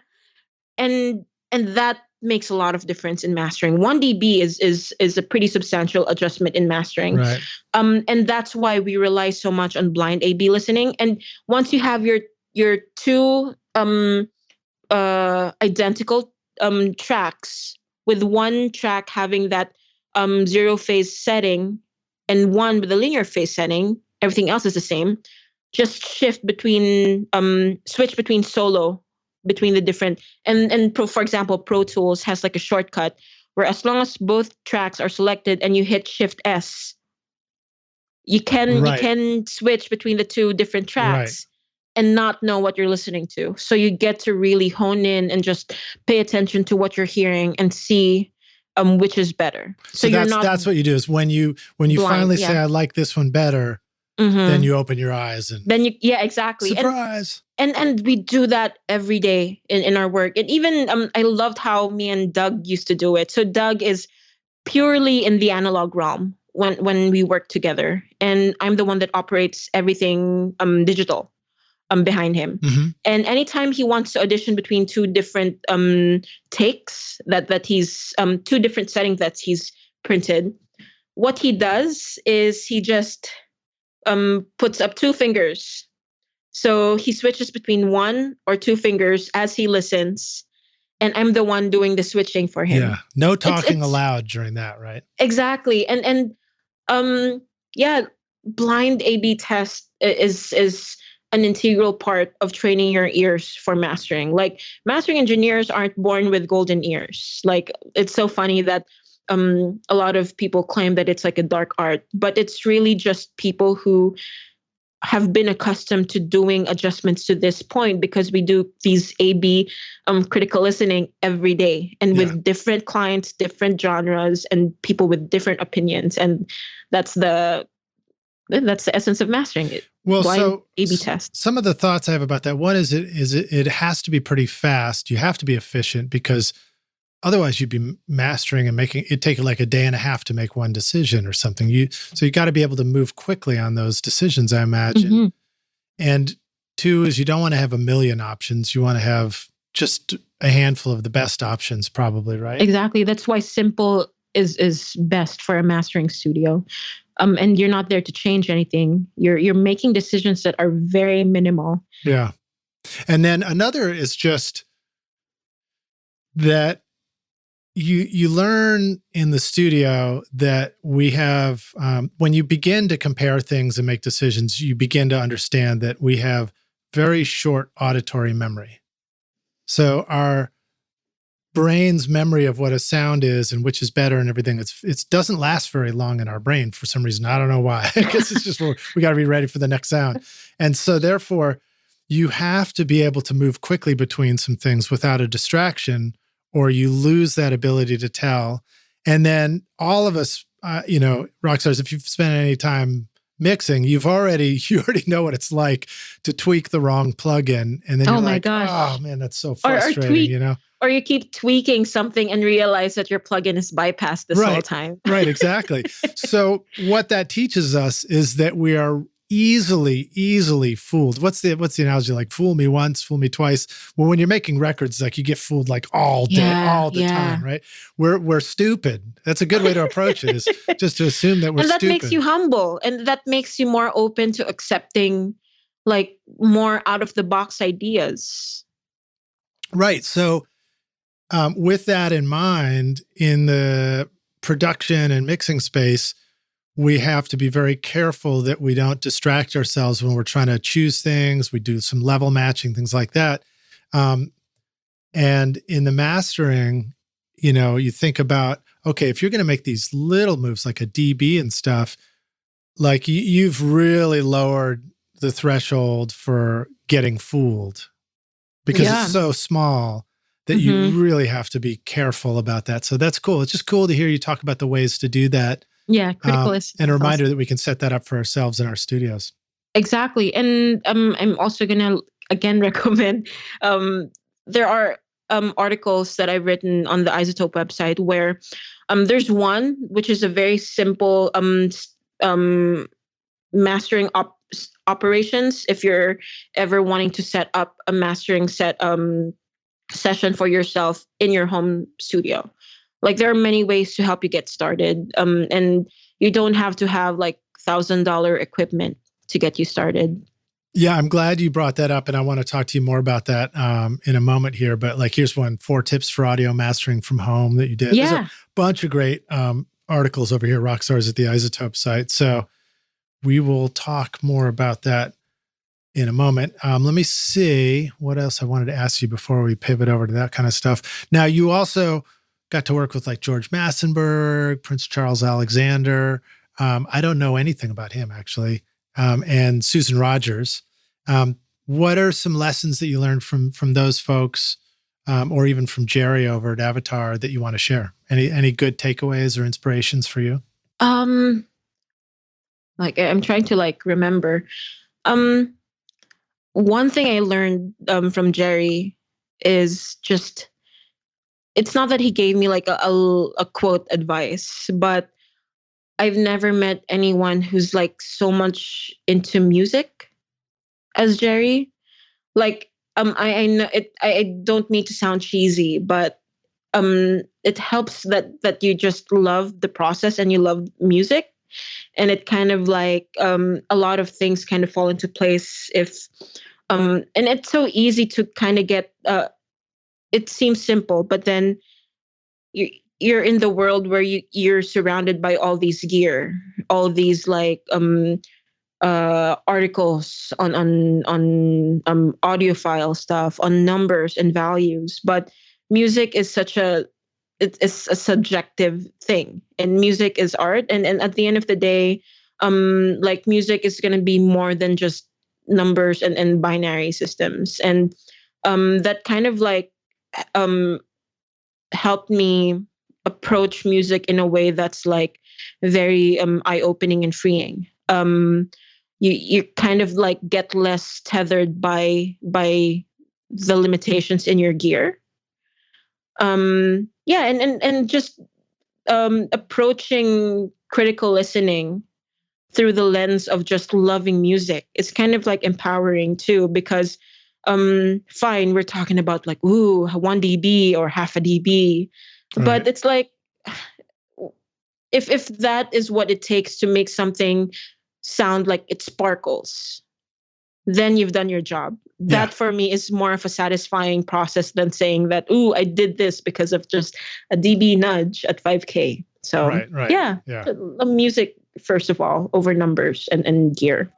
and that makes a lot of difference in mastering. 1 dB is a pretty substantial adjustment in mastering.
Right.
And that's why we rely so much on blind A/B listening. And once you have your two identical tracks, with one track having that 0 phase setting and one with a linear phase setting, everything else is the same. Just switch between solo between the different, and for example, Pro Tools has like a shortcut where as long as both tracks are selected and you hit Shift S, you can switch between the two different tracks and not know what you're listening to. So you get to really hone in and just pay attention to what you're hearing and see which is better.
So that's what you do, is when you finally say, I like this one better, then you open your eyes and
exactly.
Surprise.
And we do that every day in our work. And even I loved how me and Doug used to do it. So Doug is purely in the analog realm when we work together, and I'm the one that operates everything digital behind him. And anytime he wants to audition between two different takes that he's two different settings that he's printed, what he does is he just puts up two fingers. So he switches between one or two fingers as he listens, and I'm the one doing the switching for him.
Yeah, no talking aloud during that, right?
Exactly. And blind A/B test is an integral part of training your ears for mastering. Like, mastering engineers aren't born with golden ears. Like, it's so funny that a lot of people claim that it's like a dark art, but it's really just people who have been accustomed to doing adjustments to this point, because we do these A/B critical listening every day, and with different clients, different genres, and people with different opinions. And that's the essence of mastering it.
Well, so
A/B test.
Some of the thoughts I have about that. One is it has to be pretty fast. You have to be efficient, because otherwise you'd be mastering and making it take like a day and a half to make one decision or something. So you got to be able to move quickly on those decisions, I imagine. And two is you don't want to have a million options. You want to have just a handful of the best options, probably, right?
Exactly. That's why simple is best for a mastering studio. And you're not there to change anything. You're making decisions that are very minimal.
Yeah. And then another is just that you learn in the studio that we have, when you begin to compare things and make decisions, you begin to understand that we have very short auditory memory. So our brain's memory of what a sound is and which is better and everything, it doesn't last very long in our brain for some reason. I don't know why. I guess it's just we got to be ready for the next sound. And so therefore, you have to be able to move quickly between some things without a distraction, or you lose that ability to tell. And then all of us, rock stars, if you've spent any time mixing, you already know what it's like to tweak the wrong plugin. And then you're like, oh man, that's so frustrating,
Or you keep tweaking something and realize that your plugin is bypassed this whole time.
Right, exactly. So what that teaches us is that we are easily fooled. What's the analogy? Like, fool me once, fool me twice. Well, when you're making records, like, you get fooled like all day, all the time, right? We're stupid. That's a good way to approach it, is just to assume that we're stupid.
And that makes you humble, and that makes you more open to accepting like more out of the box ideas.
Right. So with that in mind, in the production and mixing space, we have to be very careful that we don't distract ourselves when we're trying to choose things. We do some level matching, things like that. And in the mastering, you think about, okay, if you're going to make these little moves like a dB and stuff, like you've really lowered the threshold for getting fooled, because it's so small that you really have to be careful about that. So that's cool. It's just cool to hear you talk about the ways to do that.
Yeah, critical listening.
And a reminder that we can set that up for ourselves in our studios.
Exactly. And I'm also going to, again, recommend, there are articles that I've written on the I-Zotope website where there's one, which is a very simple mastering operations. If you're ever wanting to set up a mastering session for yourself in your home studio. Like, there are many ways to help you get started. And you don't have to have like $1,000 equipment to get you started.
Yeah, I'm glad you brought that up. And I want to talk to you more about that in a moment here. But like, here's 4 tips for audio mastering from home that you did.
Yeah.
There's a bunch of great articles over here, Rockstars at the I-Zotope site. So we will talk more about that in a moment. Let me see what else I wanted to ask you before we pivot over to that kind of stuff. Now, you also got to work with like George Massenburg, Prince Charles Alexander. I don't know anything about him, actually. And Susan Rogers. What are some lessons that you learned from those folks, or even from Jerry over at Avatar, that you want to share? Any good takeaways or inspirations for you?
Like I'm trying to like remember. Um, One thing I learned from Jerry is just it's not that he gave me like a quote advice, but I've never met anyone who's like so much into music as Jerry. Like I know it I don't mean to sound cheesy, but it helps that you just love the process and you love music, and it kind of like a lot of things kind of fall into place if and it's so easy to kind of get it seems simple, but then you you're in the world where you're surrounded by all these gear, all these like articles on audiophile stuff, on numbers and values. But music is such a it's a subjective thing, and music is art, and at the end of the day, like music is going to be more than just numbers and binary systems, and that kind of like um helped me approach music in a way that's like very eye-opening and freeing. You kind of like get less tethered by the limitations in your gear. Yeah, and just approaching critical listening through the lens of just loving music. It's kind of like empowering too, because fine, we're talking about like, ooh, 1 dB or half a dB.
Right.
But it's like if that is what it takes to make something sound like it sparkles, then you've done your job.
Yeah.
That for me is more of a satisfying process than saying that, ooh, I did this because of just a dB nudge at 5K. So
Right.
yeah,
Yeah.
the music first of all over numbers and gear.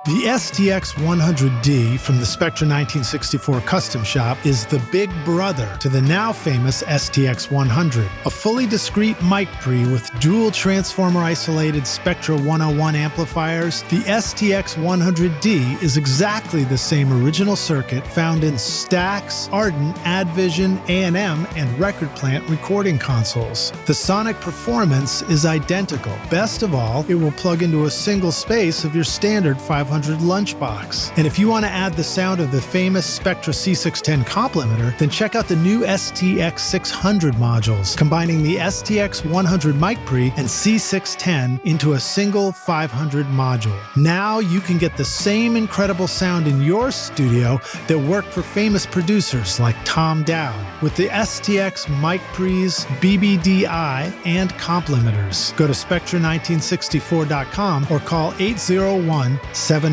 The STX 100D from the Spectra 1964 Custom Shop is the big brother to the now famous STX 100, a fully discrete mic pre with dual transformer isolated Spectra 101 amplifiers. The STX 100D is exactly the same original circuit found in Stax, Ardent, Advision, A&M, and Record Plant recording consoles. The sonic performance is identical. Best of all, it will plug into a single space of your standard 500 lunchbox. And if you want to add the sound of the famous Spectra C610 complementer, then check out the new STX 600 modules, combining the STX 100 mic pre and C610 into a single 500 module. Now you can get the same incredible sound in your studio that worked for famous producers like Tom Dowd with the STX mic pre's BBDI and complementers. Go to Spectra1964.com or call 801-797-0642.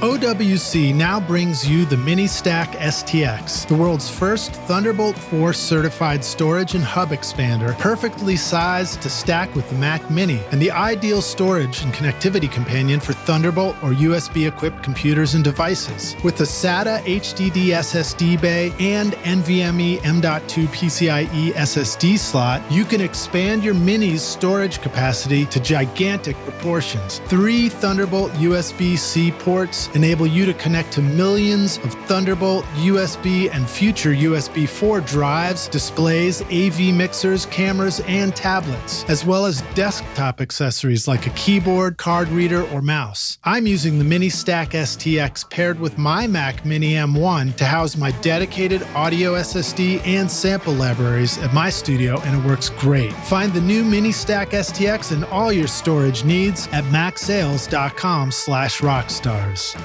OWC now brings you the Mini Stack STX, the world's first Thunderbolt 4 certified storage and hub expander, perfectly sized to stack with the Mac Mini, and the ideal storage and connectivity companion for Thunderbolt or USB-equipped computers and devices. With a SATA HDD SSD bay and NVMe M.2 PCIe SSD slot, you can expand your Mini's storage capacity to gigantic proportions. 3 Thunderbolt USB-C ports enable you to connect to millions of Thunderbolt, USB, and future USB 4 drives, displays, AV mixers, cameras, and tablets, as well as desktop accessories like a keyboard, card reader, or mouse. I'm using the Mini Stack STX paired with my Mac Mini M1 to house my dedicated audio SSD and sample libraries at my studio, and it works great. Find the new Mini Stack STX and all your storage needs at macsales.com/rockstars.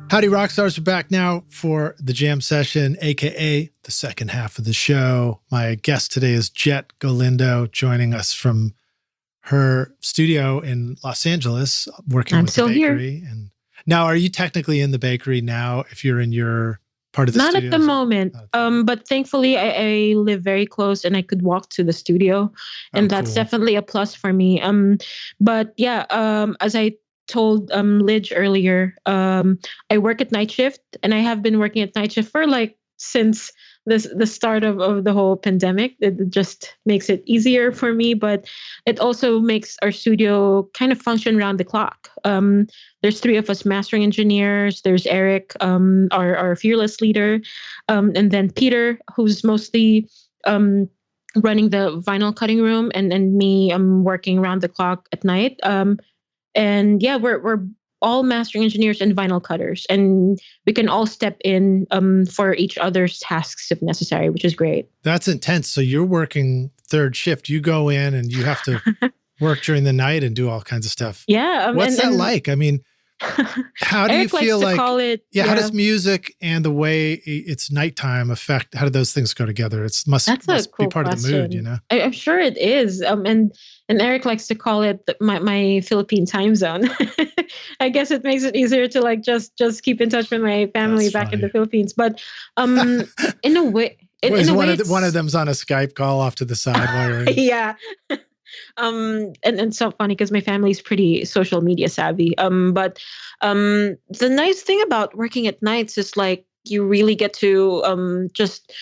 Howdy, Rockstars. We're back now for the jam session, aka the second half of the show. My guest today is Jett Galindo, joining us from her studio in Los Angeles, working with the bakery.
Here.
And now, are you technically in the bakery now? If you're in your part of the studio?
Not at the moment, but thankfully I live very close and I could walk to the studio, and that's definitely a plus for me. But yeah, as I told Lidge earlier, I work at night shift, and I have been working at night shift for like since the start of the whole pandemic. It just makes it easier for me, but it also makes our studio kind of function around the clock. There's three of us mastering engineers. There's Eric, our fearless leader, and then Peter, who's mostly running the vinyl cutting room, and me, I'm working around the clock at night. And yeah, we're all mastering engineers and vinyl cutters, and we can all step in for each other's tasks if necessary, which is great.
That's intense. So you're working third shift. You go in and you have to work during the night and do all kinds of stuff.
Yeah.
What's that like? I mean, how do you feel like,
call it,
how does music and the way it's nighttime affect, how do those things go together? It must
cool
be part of the mood, you know?
I'm sure it is. And Eric likes to call it my Philippine time zone. I guess it makes it easier to like just keep in touch with my family back in the Philippines. But in a way,
one of them's on a Skype call off to the side while you're
yeah. And so funny because my family's pretty social media savvy. But the nice thing about working at nights is like you really get to just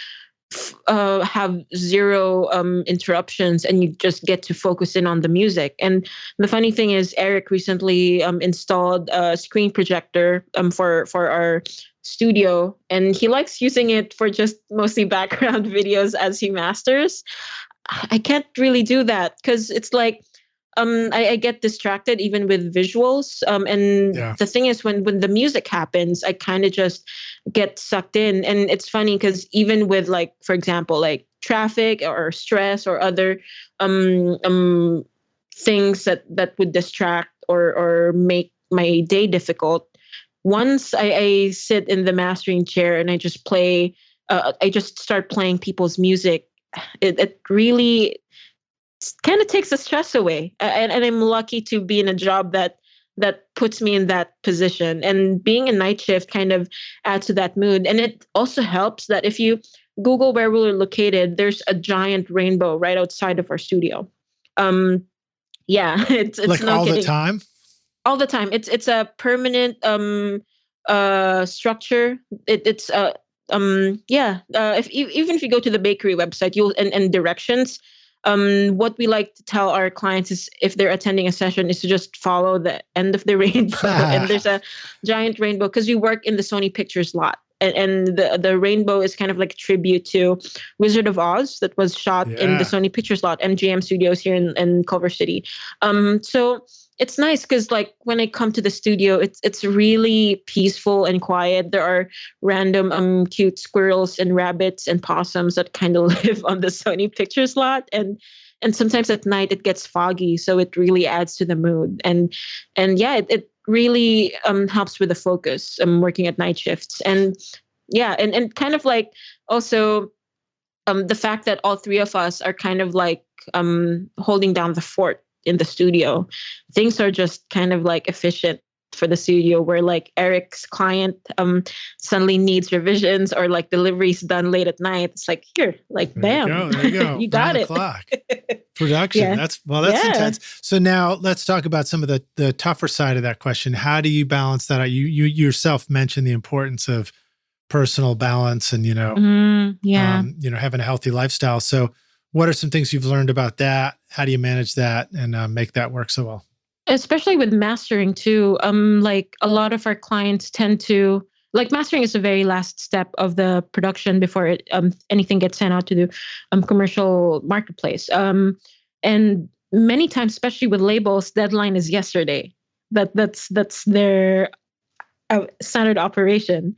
have zero interruptions, and you just get to focus in on the music. And the funny thing is, Eric recently installed a screen projector for our studio, and he likes using it for just mostly background videos as he masters. I can't really do that because it's like I get distracted even with visuals. The thing is, when the music happens, I kind of just get sucked in. And it's funny because even with like, for example, like traffic or stress or other things that would distract or make my day difficult, once I sit in the mastering chair and I just play, I just start playing people's music, it really kind of takes the stress away. And I'm lucky to be in a job that puts me in that position. And being a night shift kind of adds to that mood. And it also helps that if you Google where we're located, there's a giant rainbow right outside of our studio. It's
like
no
all
kidding.
the time?
All the time. It's a permanent structure. Even if you go to the bakery website, you'll and directions. What we like to tell our clients is if they're attending a session is to just follow the end of the rainbow. And there's a giant rainbow because we work in the Sony Pictures lot. And the rainbow is kind of like a tribute to Wizard of Oz that was shot in the Sony Pictures lot, MGM Studios here in Culver City. So it's nice because like when I come to the studio, it's really peaceful and quiet. There are random cute squirrels and rabbits and possums that kind of live on the Sony Pictures lot, and sometimes at night it gets foggy, so it really adds to the mood. And it really helps with the focus. I'm working at night shifts, and kind of like also the fact that all three of us are kind of like holding down the fort in the studio. Things are just kind of like efficient for the studio, where like Eric's client suddenly needs revisions or like deliveries done late at night. It's like, here, like, bam,
there you go.
You got it.
Production.
Yeah.
That's intense. So now let's talk about some of the tougher side of that question. How do you balance that out? You yourself mentioned the importance of personal balance and, having a healthy lifestyle. So what are some things you've learned about that? How do you manage that and make that work so well?
Especially with mastering too. Like a lot of our clients tend to, like, mastering is the very last step of the production before anything gets sent out to the commercial marketplace. And many times, especially with labels, deadline is yesterday. That's their standard operation.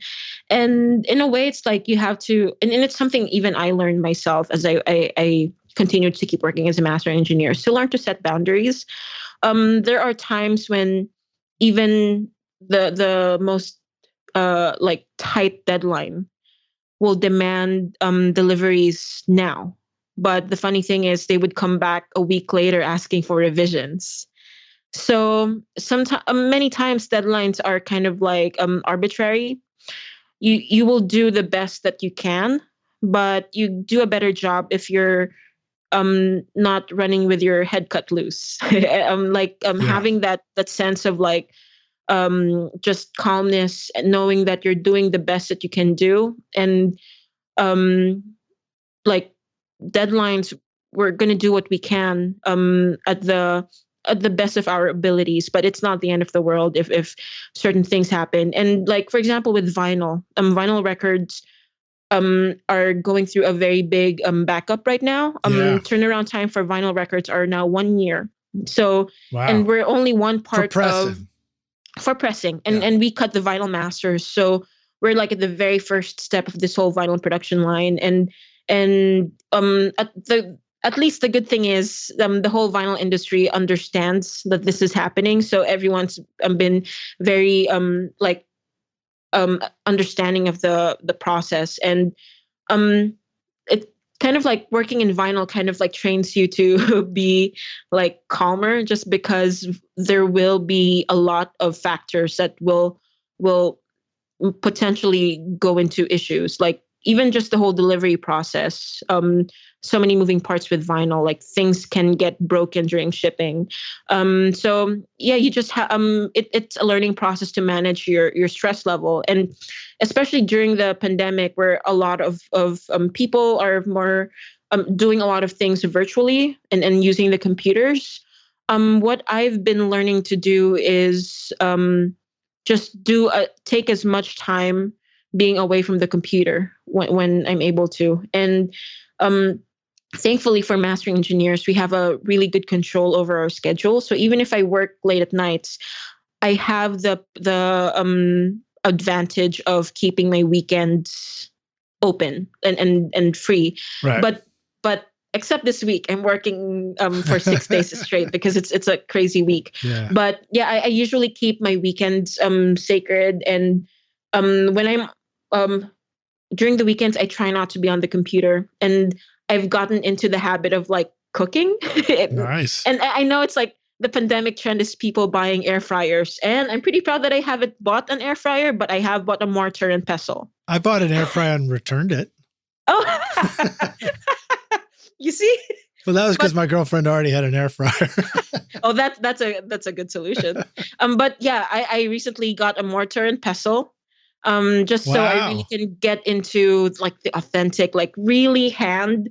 And in a way, it's like you have to, and it's something even I learned myself as I continued to keep working as a master engineer, to learn to set boundaries. There are times when even the most like tight deadline will demand deliveries now. But the funny thing is they would come back a week later asking for revisions. So many times deadlines are kind of like arbitrary. You will do the best that you can, but you do a better job if you're not running with your head cut loose. Having that sense of like just calmness and knowing that you're doing the best that you can do. And like deadlines, we're going to do what we can at the best of our abilities, but it's not the end of the world if certain things happen. And like, for example, with vinyl records are going through a very big backup right now. Turnaround time for vinyl records are now 1 year. So, and we're only one part for pressing, and we cut the vinyl masters. So we're like at the very first step of this whole vinyl production line. And at least the good thing is the whole vinyl industry understands that this is happening. So everyone's been very understanding of the process. And it kind of like working in vinyl kind of like trains you to be like calmer, just because there will be a lot of factors that will potentially go into issues, like even just the whole delivery process. So many moving parts with vinyl, like things can get broken during shipping. So yeah, you just it's a learning process to manage your stress level. And especially during the pandemic, where a lot of people are more doing a lot of things virtually and using the computers. What I've been learning to do is just take as much time being away from the computer when I'm able to. And thankfully for mastering engineers, we have a really good control over our schedule. So even if I work late at nights, I have the advantage of keeping my weekends open and free.
Right.
But except this week, I'm working for 6 days straight because it's a crazy week.
Yeah.
But yeah, I usually keep my weekends sacred. And when I'm during the weekends, I try not to be on the computer. And I've gotten into the habit of like cooking.
Nice.
And I know it's like the pandemic trend is people buying air fryers. And I'm pretty proud that I haven't bought an air fryer, but I have bought a mortar and pestle.
I bought an air fryer and returned it.
Oh, you see?
Well, that was because my girlfriend already had an air fryer.
Oh, that's a good solution. But yeah, I recently got a mortar and pestle. Just so I really can get into like the authentic, like really hand,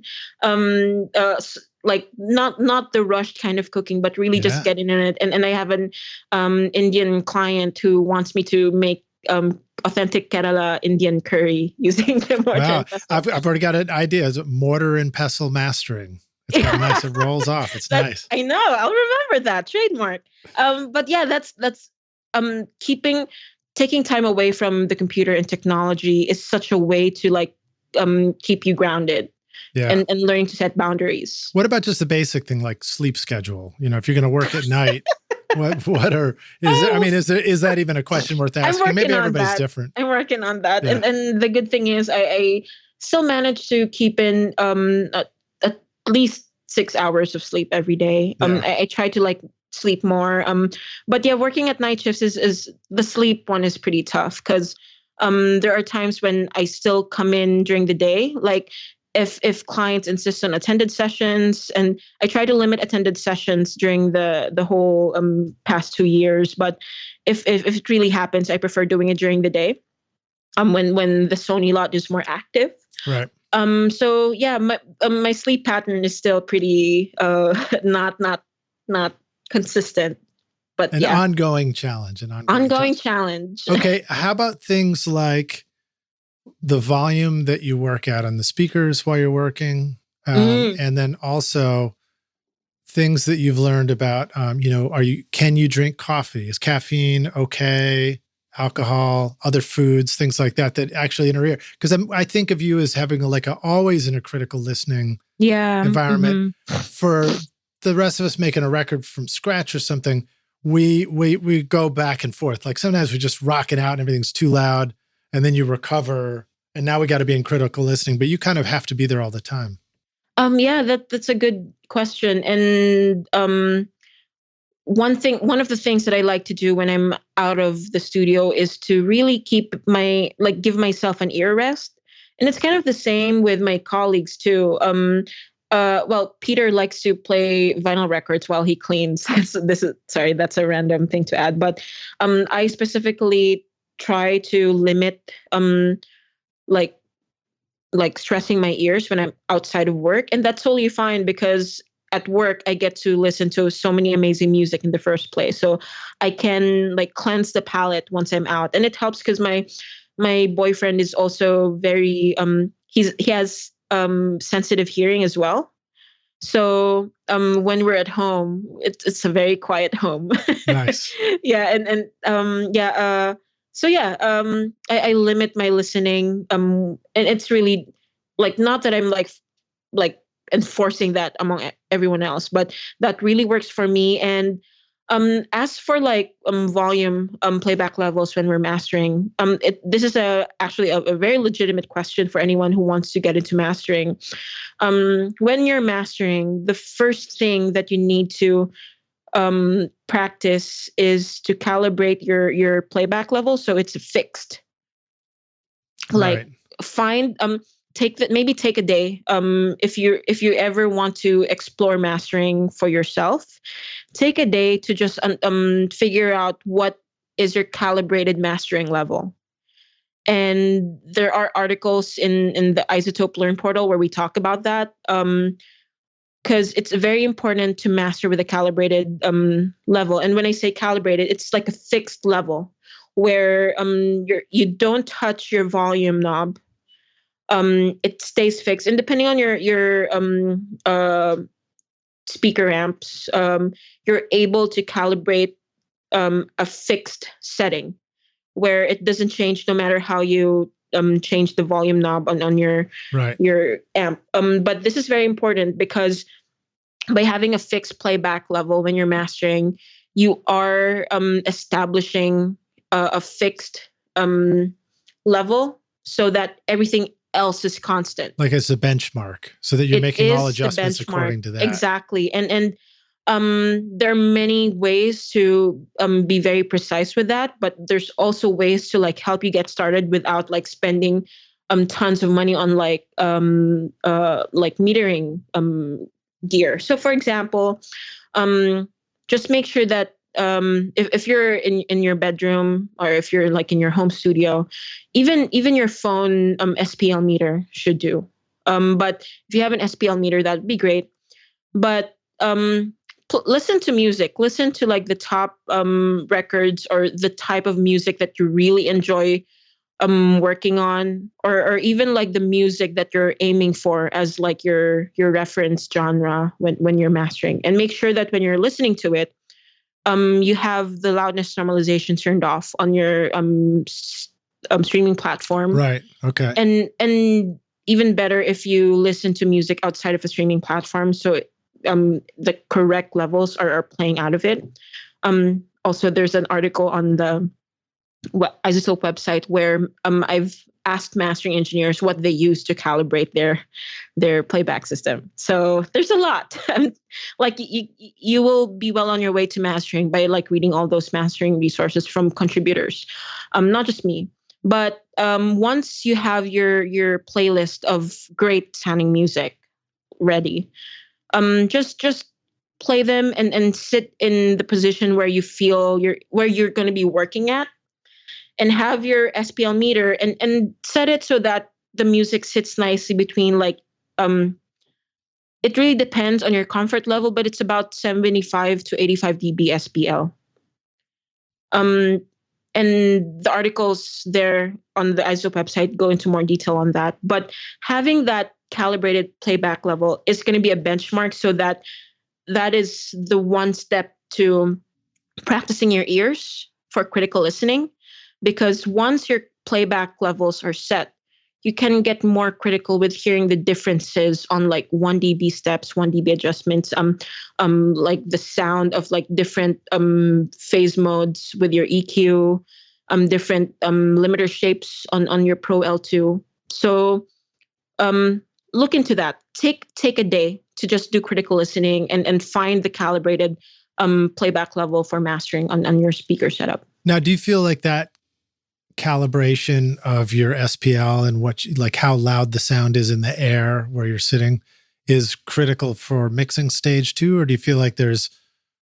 like not the rushed kind of cooking, but really just getting in it. And I have an Indian client who wants me to make authentic Kerala Indian curry using the mortar and pestle.
I've already got an idea. It's mortar and pestle mastering. It's kind of nice. It rolls off. It's nice.
I know. I'll remember that trademark. But yeah, that's taking time away from the computer and technology is such a way to like keep you grounded and learning to set boundaries.
What about just the basic thing like sleep schedule? You know, if you're going to work at night, is that even a question worth asking? Maybe everybody's different.
I'm working on that. Yeah. And the good thing is I still manage to keep in at least 6 hours of sleep every day. I try to like sleep more. But yeah, working at night shifts is the sleep one is pretty tough because there are times when I still come in during the day. Like if clients insist on attended sessions, and I try to limit attended sessions during the whole past 2 years. But if it really happens, I prefer doing it during the day. When the Sony lot is more active.
Right.
So yeah, my sleep pattern is still pretty not consistent, but
an ongoing challenge.
Ongoing challenge.
Okay, how about things like the volume that you work at on the speakers while you're working, and then also things that you've learned about? Can you drink coffee? Is caffeine okay? Alcohol, other foods, things like that actually interfere. Because I think of you as having always in a critical listening environment. For the rest of us making a record from scratch or something, we go back and forth. Like sometimes we just rock it out and everything's too loud, and then you recover, and now we got to be in critical listening. But you kind of have to be there all the time.
Yeah, that's a good question. And one of the things that I like to do when I'm out of the studio is to really give myself an ear rest. And it's kind of the same with my colleagues too. Peter likes to play vinyl records while he cleans. So that's a random thing to add. But I specifically try to limit like stressing my ears when I'm outside of work. And that's totally fine because at work I get to listen to so many amazing music in the first place. So I can like cleanse the palate once I'm out. And it helps because my boyfriend is also very he has sensitive hearing as well. So when we're at home, it's a very quiet home.
Nice.
Yeah, so yeah, I limit my listening. And it's really like not that I'm like enforcing that among everyone else, but that really works for me. And as for like volume playback levels when we're mastering, this is actually a very legitimate question for anyone who wants to get into mastering. When you're mastering, the first thing that you need to practice is to calibrate your playback level so it's fixed. Like
Right.
find maybe take a day if you ever want to explore mastering for yourself, take a day to just figure out what is your calibrated mastering level. And there are articles in the I-Zotope Learn portal where we talk about that, because it's very important to master with a calibrated level. And when I say calibrated, it's like a fixed level where you don't touch your volume knob. It stays fixed, and depending on your speaker amps, you're able to calibrate a fixed setting where it doesn't change no matter how you change the volume knob on your amp. But this is very important because by having a fixed playback level when you're mastering, you are establishing a fixed level so that everything else is constant.
Like it's a benchmark so that you're making all adjustments according to that.
Exactly. And there are many ways to be very precise with that, but there's also ways to like help you get started without like spending tons of money on like metering gear. So for example, just make sure that if you're in your bedroom or if you're like in your home studio, even your phone SPL meter should do. But if you have an SPL meter, that'd be great. But listen to music, listen to like the top records or the type of music that you really enjoy working on, or even like the music that you're aiming for as like your reference genre when you're mastering. And make sure that when you're listening to it, you have the loudness normalization turned off on your streaming platform.
Right. Okay.
And even better if you listen to music outside of a streaming platform, so the correct levels are playing out of it. Also, there's an article on the I-Zotope website where I've asked mastering engineers what they use to calibrate their playback system. So there's a lot. Like you will be well on your way to mastering by like reading all those mastering resources from contributors, not just me. But once you have your playlist of great sounding music ready, just play them and sit in the position where you feel you're going to be working at, and have your SPL meter and set it so that the music sits nicely between like it really depends on your comfort level, but it's about 75 to 85 dB SPL. And the articles there on the I-Zotope website go into more detail on that. But having that calibrated playback level is going to be a benchmark, so that is the one step to practicing your ears for critical listening. Because once your playback levels are set, you can get more critical with hearing the differences on like 1 dB steps, 1 dB adjustments, like the sound of like different phase modes with your EQ, different limiter shapes on your Pro L2. So look into that. Take a day to just do critical listening and find the calibrated playback level for mastering on your speaker setup.
Now, do you feel like that calibration of your SPL and like how loud the sound is in the air where you're sitting is critical for mixing stage too? Or do you feel like there's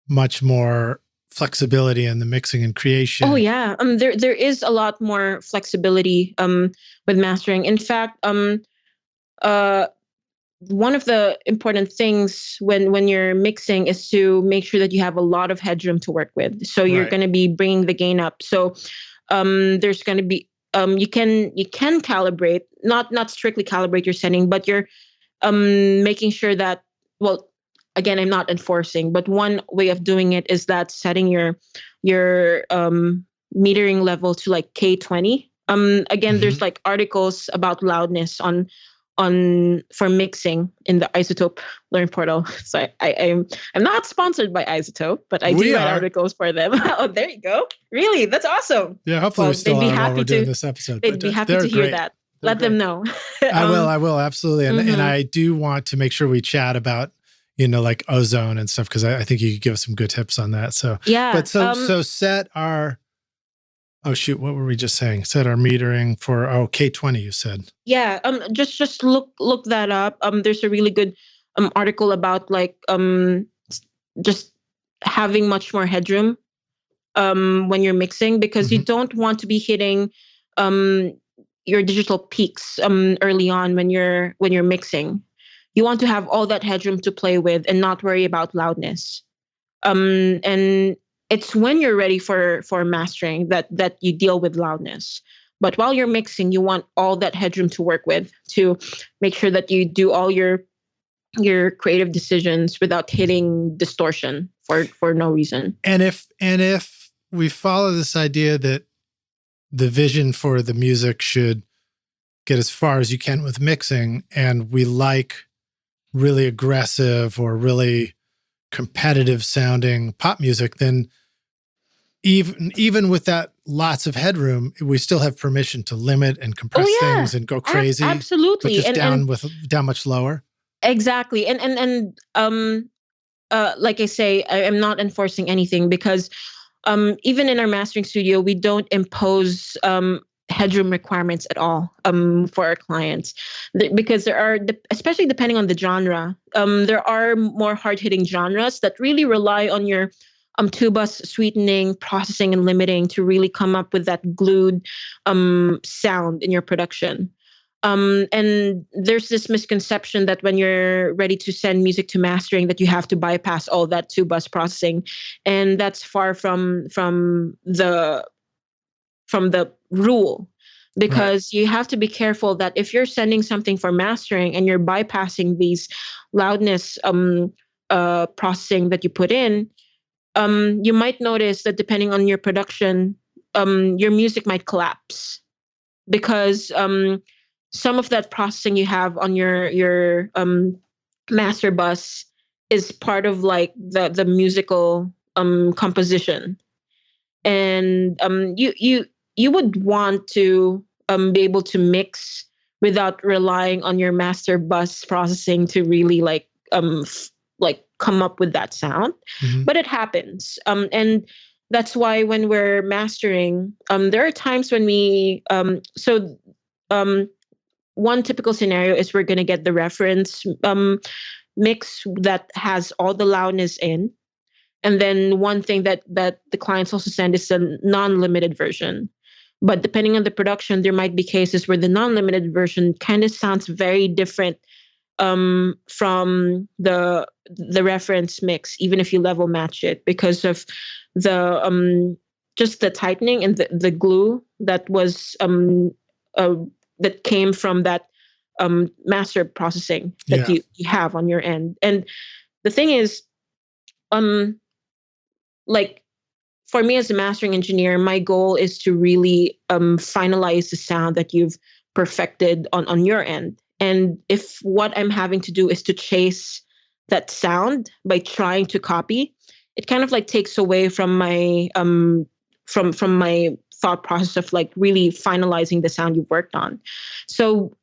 much more flexibility in the mixing and creation?
Oh yeah. There is a lot more flexibility with mastering. In fact, one of the important things when you're mixing is to make sure that you have a lot of headroom to work with. So you're
Right.
going to be bringing the gain up. So there's going to be you can calibrate, not strictly calibrate your setting, but you're making sure that, well, again, I'm not enforcing, but one way of doing it is that setting your metering level to like K20. Again, there's like articles about loudness on for mixing in the I-Zotope Learn portal. So I'm not sponsored by I-Zotope, but I do write articles for them. Oh, there you go. Really, that's awesome.
Yeah, hopefully we still are while we're doing this episode.
They'd be happy to hear that. Let them know.
I will absolutely, and I do want to make sure we chat about like ozone and stuff, because I think you could give us some good tips on that. So
yeah,
but so set our. Oh shoot! What were we just saying? Set our metering for K20. You said.
Yeah. Just look that up. There's a really good article about like just having much more headroom when you're mixing, because you don't want to be hitting your digital peaks early on when you're mixing. You want to have all that headroom to play with and not worry about loudness. And it's when you're ready for mastering that you deal with loudness. But while you're mixing, you want all that headroom to work with, to make sure that you do all your creative decisions without hitting distortion for no reason.
And if we follow this idea that the vision for the music should get as far as you can with mixing, and we like really aggressive or really competitive sounding pop music, then even with that lots of headroom, we still have permission to limit and compress things and go crazy.
Absolutely.
But just down much lower.
Exactly. And like I say, I'm not enforcing anything, because even in our mastering studio, we don't impose headroom requirements at all for our clients, because there are, especially depending on the genre, there are more hard-hitting genres that really rely on your two-bus sweetening, processing, and limiting to really come up with that glued sound in your production. And there's this misconception that when you're ready to send music to mastering, that you have to bypass all that two-bus processing, and that's far from the rule, because you have to be careful that if you're sending something for mastering and you're bypassing these loudness processing that you put in, you might notice that depending on your production, your music might collapse, because some of that processing you have on your master bus is part of like the musical composition, and you would want to be able to mix without relying on your master bus processing to really like come up with that sound. But it happens, and that's why when we're mastering, there are times when we one typical scenario is we're going to get the reference mix that has all the loudness in. And then one thing that the clients also send is a non-limited version. But depending on the production, there might be cases where the non-limited version kind of sounds very different from the reference mix, even if you level match it, because of the just the tightening and the glue that was that came from that master processing that you have on your end. And the thing is, like for me as a mastering engineer, my goal is to really finalize the sound that you've perfected on your end. And if what I'm having to do is to chase that sound by trying to copy, it kind of like takes away from my from my thought process of like really finalizing the sound you've worked on. So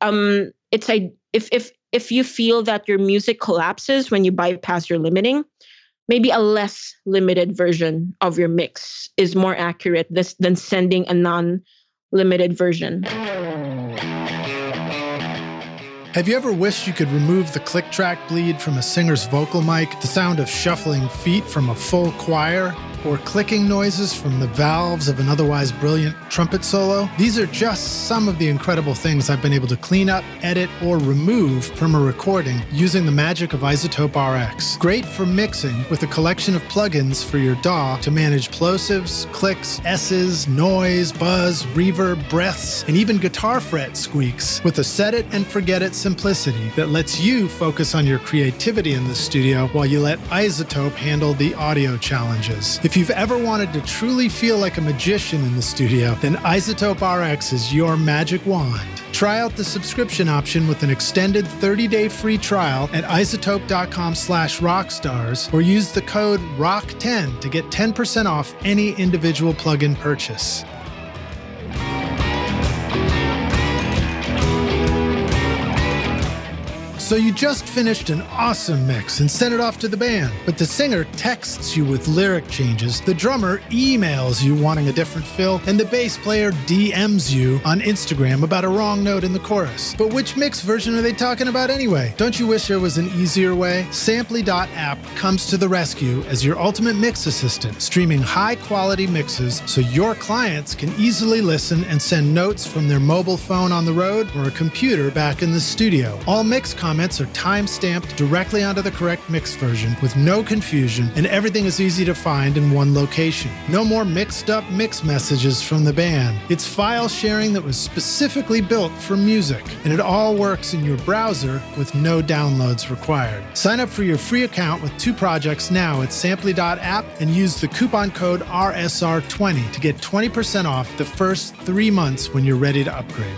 it's like if you feel that your music collapses when you bypass your limiting, maybe a less limited version of your mix is more accurate than sending a non-limited version.
Have you ever wished you could remove the click track bleed from a singer's vocal mic, the sound of shuffling feet from a full choir, or clicking noises from the valves of an otherwise brilliant trumpet solo? These are just some of the incredible things I've been able to clean up, edit, or remove from a recording using the magic of I-Zotope Rx. Great for mixing with a collection of plugins for your DAW to manage plosives, clicks, S's, noise, buzz, reverb, breaths, and even guitar fret squeaks with a set it and forget it simplicity that lets you focus on your creativity in the studio while you let I-Zotope handle the audio challenges. If you've ever wanted to truly feel like a magician in the studio, then I-Zotope Rx is your magic wand. Try out the subscription option with an extended 30-day free trial at izotope.com/rockstars or use the code ROCK10 to get 10% off any individual plugin purchase. So you just finished an awesome mix and sent it off to the band, but the singer texts you with lyric changes, the drummer emails you wanting a different fill, and the bass player DMs you on Instagram about a wrong note in the chorus. But which mix version are they talking about anyway? Don't you wish there was an easier way? Samply.app comes to the rescue as your ultimate mix assistant, streaming high-quality mixes so your clients can easily listen and send notes from their mobile phone on the road or a computer back in the studio. All mix comments are time-stamped directly onto the correct mix version with no confusion, and everything is easy to find in one location. No more mixed-up mix messages from the band. It's file sharing that was specifically built for music, and it all works in your browser with no downloads required. Sign up for your free account with 2 projects now at samply.app and use the coupon code RSR20 to get 20% off the first 3 months when you're ready to upgrade.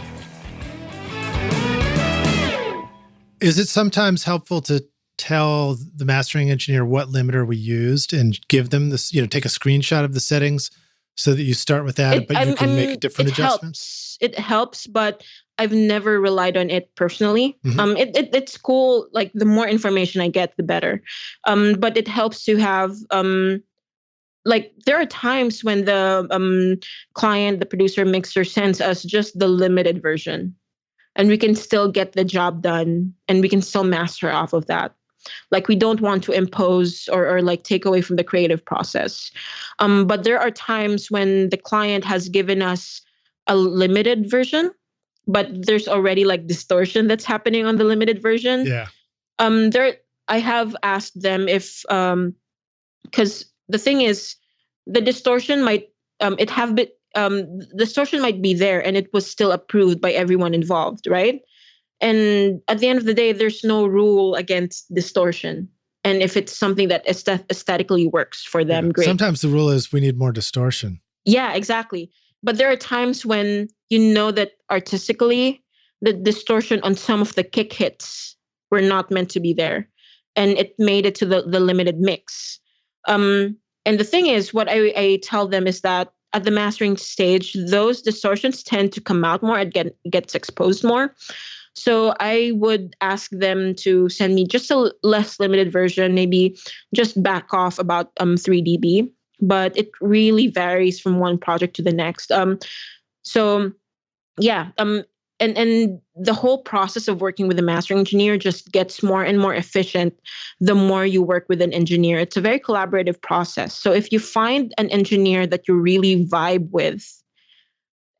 Is it sometimes helpful to tell the mastering engineer what limiter we used and give them this, take a screenshot of the settings so that you start with that, but you can make different adjustments?
It helps, but I've never relied on it personally.
Mm-hmm.
It's cool. Like the more information I get, the better. But it helps to have, like there are times when the client, the producer, mixer sends us just the limited version. And we can still get the job done and we can still master off of that. Like we don't want to impose or like take away from the creative process. But there are times when the client has given us a limited version, but there's already like distortion that's happening on the limited version.
Yeah.
I have asked them if, because the thing is, the distortion might, the distortion might be there and it was still approved by everyone involved, right? And at the end of the day, there's no rule against distortion. And if it's something that aesthetically works for them, great.
Sometimes the rule is we need more distortion.
Yeah, exactly. But there are times when you know that artistically, the distortion on some of the kick hits were not meant to be there. And it made it to the limited mix. And the thing is, what I tell them is that at the mastering stage, those distortions tend to come out more. It gets exposed more. So I would ask them to send me just a less limited version, maybe just back off about 3 dB. But it really varies from one project to the next. And the whole process of working with a mastering engineer just gets more and more efficient the more you work with an engineer. It's a very collaborative process. So if you find an engineer that you really vibe with,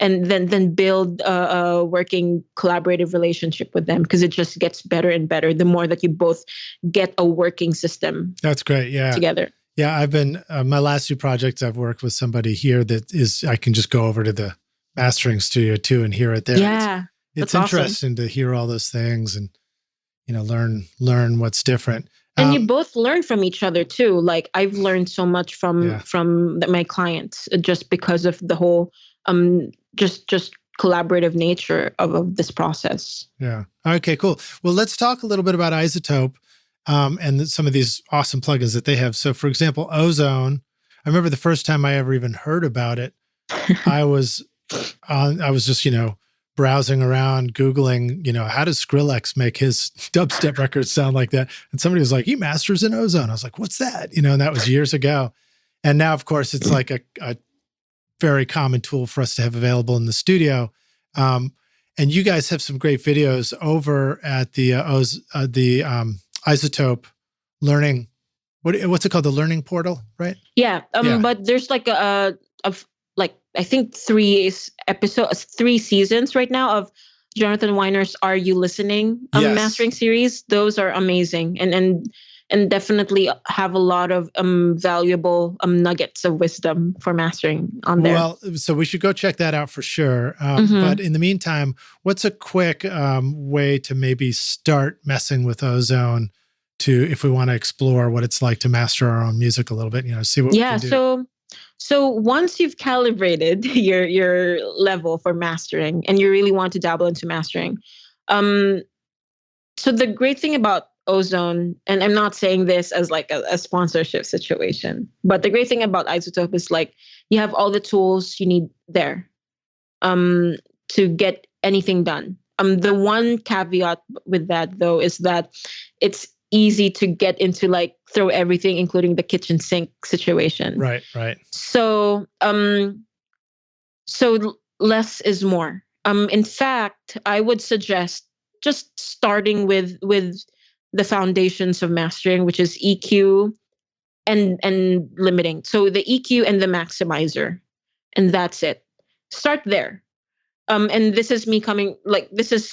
and then build a working collaborative relationship with them, because it just gets better and better the more that you both get a working system.
That's great. Yeah.
Together.
Yeah. I've been, my last 2 projects, I've worked with somebody here that is, I can just go over to the mastering studio too and hear it there.
Yeah.
It's interesting awesome to hear all those things and, learn what's different.
And you both learn from each other too. Like I've learned so much from my clients just because of the whole, just collaborative nature of this process.
Yeah. Okay, cool. Well, let's talk a little bit about I-Zotope and some of these awesome plugins that they have. So for example, Ozone, I remember the first time I ever even heard about it, I was just, browsing around, Googling, how does Skrillex make his dubstep records sound like that? And somebody was like, he masters in Ozone. I was like, what's that? And that was years ago. And now, of course, it's like a very common tool for us to have available in the studio. And you guys have some great videos over at the I-Zotope learning what's it called? The learning portal, right?
Yeah. But there's like I think 3 seasons right now of Jonathan Wyner's Are You Listening
Yes.
mastering series. Those are amazing and definitely have a lot of valuable nuggets of wisdom for mastering on there.
Well, so we should go check that out for sure. But in the meantime, what's a quick way to maybe start messing with Ozone if we want to explore what it's like to master our own music a little bit, see what we can do.
So once you've calibrated your level for mastering and you really want to dabble into mastering, so the great thing about Ozone, and I'm not saying this as like a sponsorship situation, but the great thing about I-Zotope is like you have all the tools you need there to get anything done. The one caveat with that though is that it's easy to get into like throw everything, including the kitchen sink situation.
Right.
So less is more. In fact, I would suggest just starting with the foundations of mastering, which is EQ and limiting. So the EQ and the maximizer, and that's it. Start there. And this is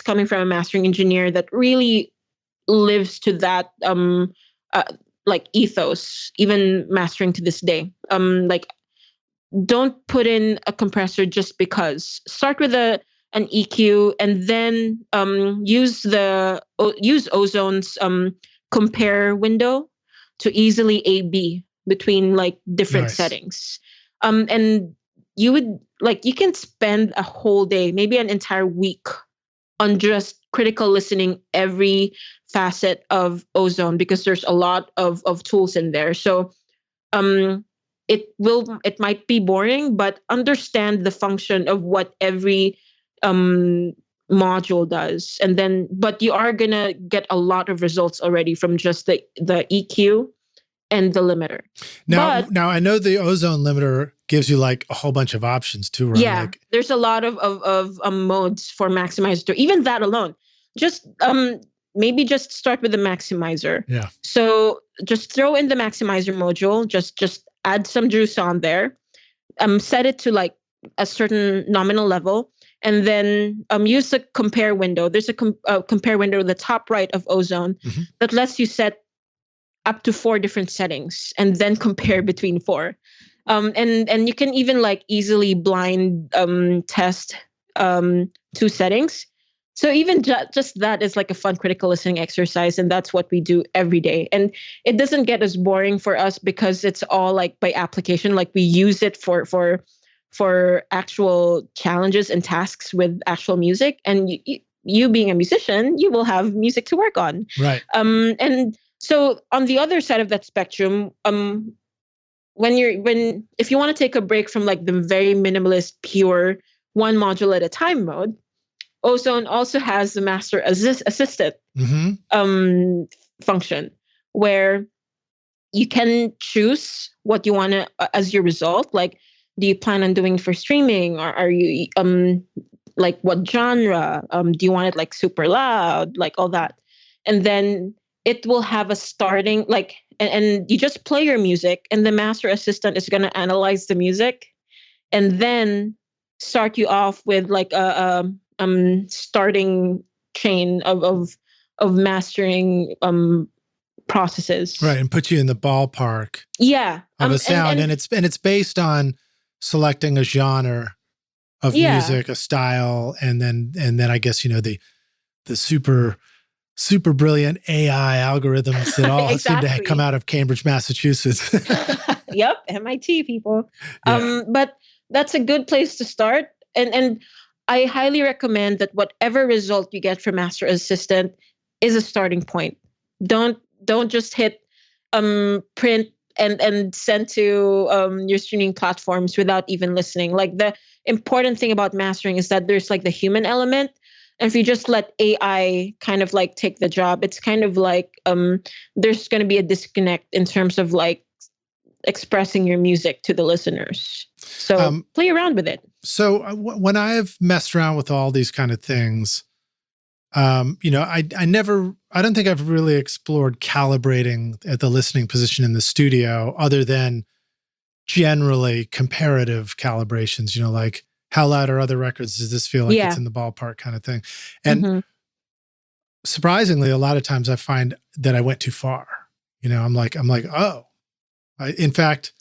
coming from a mastering engineer that really lives to that like ethos, even mastering to this day. Like don't put in a compressor just because. Start with an EQ and then use Ozone's compare window to easily A/B between like different settings. And you can spend a whole day, maybe an entire week, on just critical listening every facet of Ozone because there's a lot of tools in there. So it might be boring, but understand the function of what every module does. But you are gonna get a lot of results already from just the EQ and the limiter.
Now I know the Ozone limiter gives you like a whole bunch of options too, right?
Yeah, there's a lot of modes for maximizer. Even that alone, just maybe just start with the maximizer.
Yeah.
So just throw in the maximizer module. Just add some juice on there. Set it to like a certain nominal level, and then use the compare window. There's a compare window in the top right of Ozone that lets you set up to 4 different settings and then compare between 4. And you can even like easily blind test 2 settings. So even just that is like a fun critical listening exercise, and that's what we do every day. And it doesn't get as boring for us because it's all like by application. Like we use it for actual challenges and tasks with actual music. And you being a musician, you will have music to work on.
Right.
And so on the other side of that spectrum, if you want to take a break from like the very minimalist, pure one module at a time mode, Ozone also has the master assistant function where you can choose what you want to as your result. Like, do you plan on doing for streaming, or are you like what genre? Do you want it like super loud, like all that? And then it will have a starting like, and you just play your music, and the master assistant is going to analyze the music, and then start you off with like a starting chain of mastering processes.
Right, and put you in the ballpark.
Yeah,
of a sound, and it's based on selecting a genre of music, a style, and then I guess the super brilliant AI algorithms that all
exactly.
seem to come out of Cambridge, Massachusetts.
Yep, MIT people. Yeah. But that's a good place to start, and I highly recommend that whatever result you get from Master Assistant is a starting point. Don't just hit print and send to your streaming platforms without even listening. Like, the important thing about mastering is that there's like the human element. And if you just let AI kind of like take the job, it's kind of like there's going to be a disconnect in terms of like expressing your music to the listeners. So play around with it.
So when I have messed around with all these kind of things, I never I don't think I've really explored calibrating at the listening position in the studio other than generally comparative calibrations, like how loud are other records? Does this feel like it's in the ballpark kind of thing? And surprisingly, a lot of times I find that I went too far. I'm like, oh, in fact,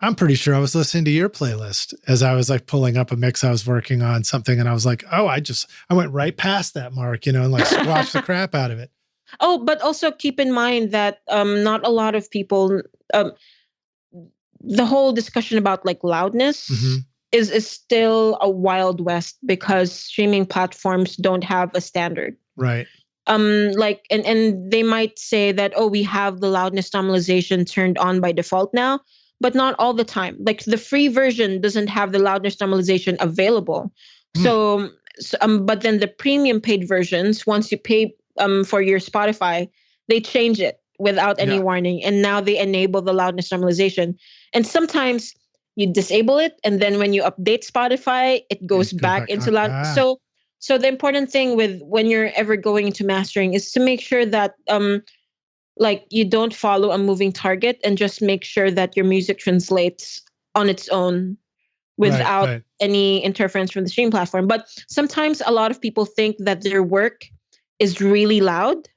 I'm pretty sure I was listening to your playlist as I was like pulling up a mix I was working on something. And I was like, oh, I went right past that mark, and like squashed the crap out of it.
Oh, but also keep in mind that not a lot of people, the whole discussion about like loudness is still a wild west because streaming platforms don't have a standard.
Right.
Like, and they might say that, oh, we have the loudness normalization turned on by default now, but not all the time. Like the free version doesn't have the loudness normalization available. So, but then the premium paid versions, once you pay for your Spotify, they change it without any warning. And now they enable the loudness normalization. And sometimes you disable it. And then when you update Spotify, it goes back into loud. So the important thing with when you're ever going into mastering is to make sure that like you don't follow a moving target and just make sure that your music translates on its own without any interference from the stream platform. But sometimes a lot of people think that their work is really loud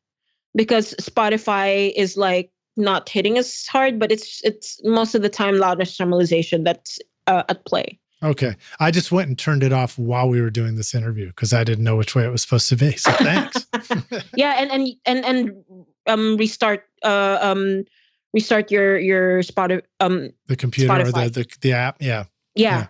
because Spotify is like not hitting as hard, but it's most of the time loudness normalization that's at play.
Okay. I just went and turned it off while we were doing this interview because I didn't know which way it was supposed to be. So thanks.
Yeah, and restart your Spotify
the computer
Spotify.
Or the app. Yeah.
Yeah.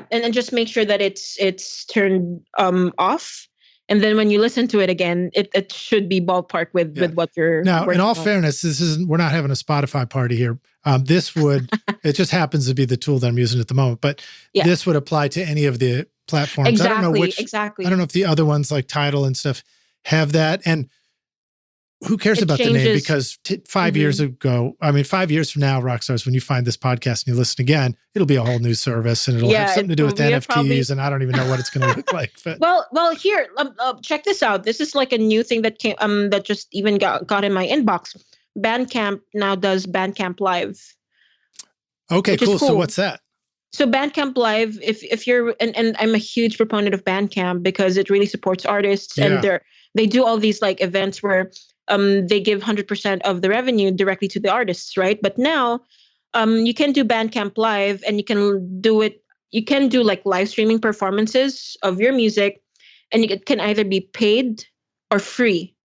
And then just make sure that it's turned off. And then when you listen to it again, it should be ballpark with what you're
now. In all
on.
fairness, we're not having a Spotify party here. This would it just happens to be the tool that I'm using at the moment, but this would apply to any of the platforms.
Exactly,
I don't know which.
Exactly.
I don't know if the other ones like Tidal and stuff have that. And who cares about the name? Because 5 years ago, 5 years from now, Rockstars, when you find this podcast and you listen again, it'll be a whole new service and it'll have something to do with NFTs, and I don't even know what it's going to look like. But.
Well, here, check this out. This is like a new thing that came, that just even got in my inbox. Bandcamp now does Bandcamp Live.
Okay, cool. So what's that?
So Bandcamp Live, if you're, and I'm a huge proponent of Bandcamp because it really supports artists, and they do all these like events where they give 100% of the revenue directly to the artists, right? But now you can do Bandcamp Live, and you can do it. You can do like live streaming performances of your music, and it can either be paid or free.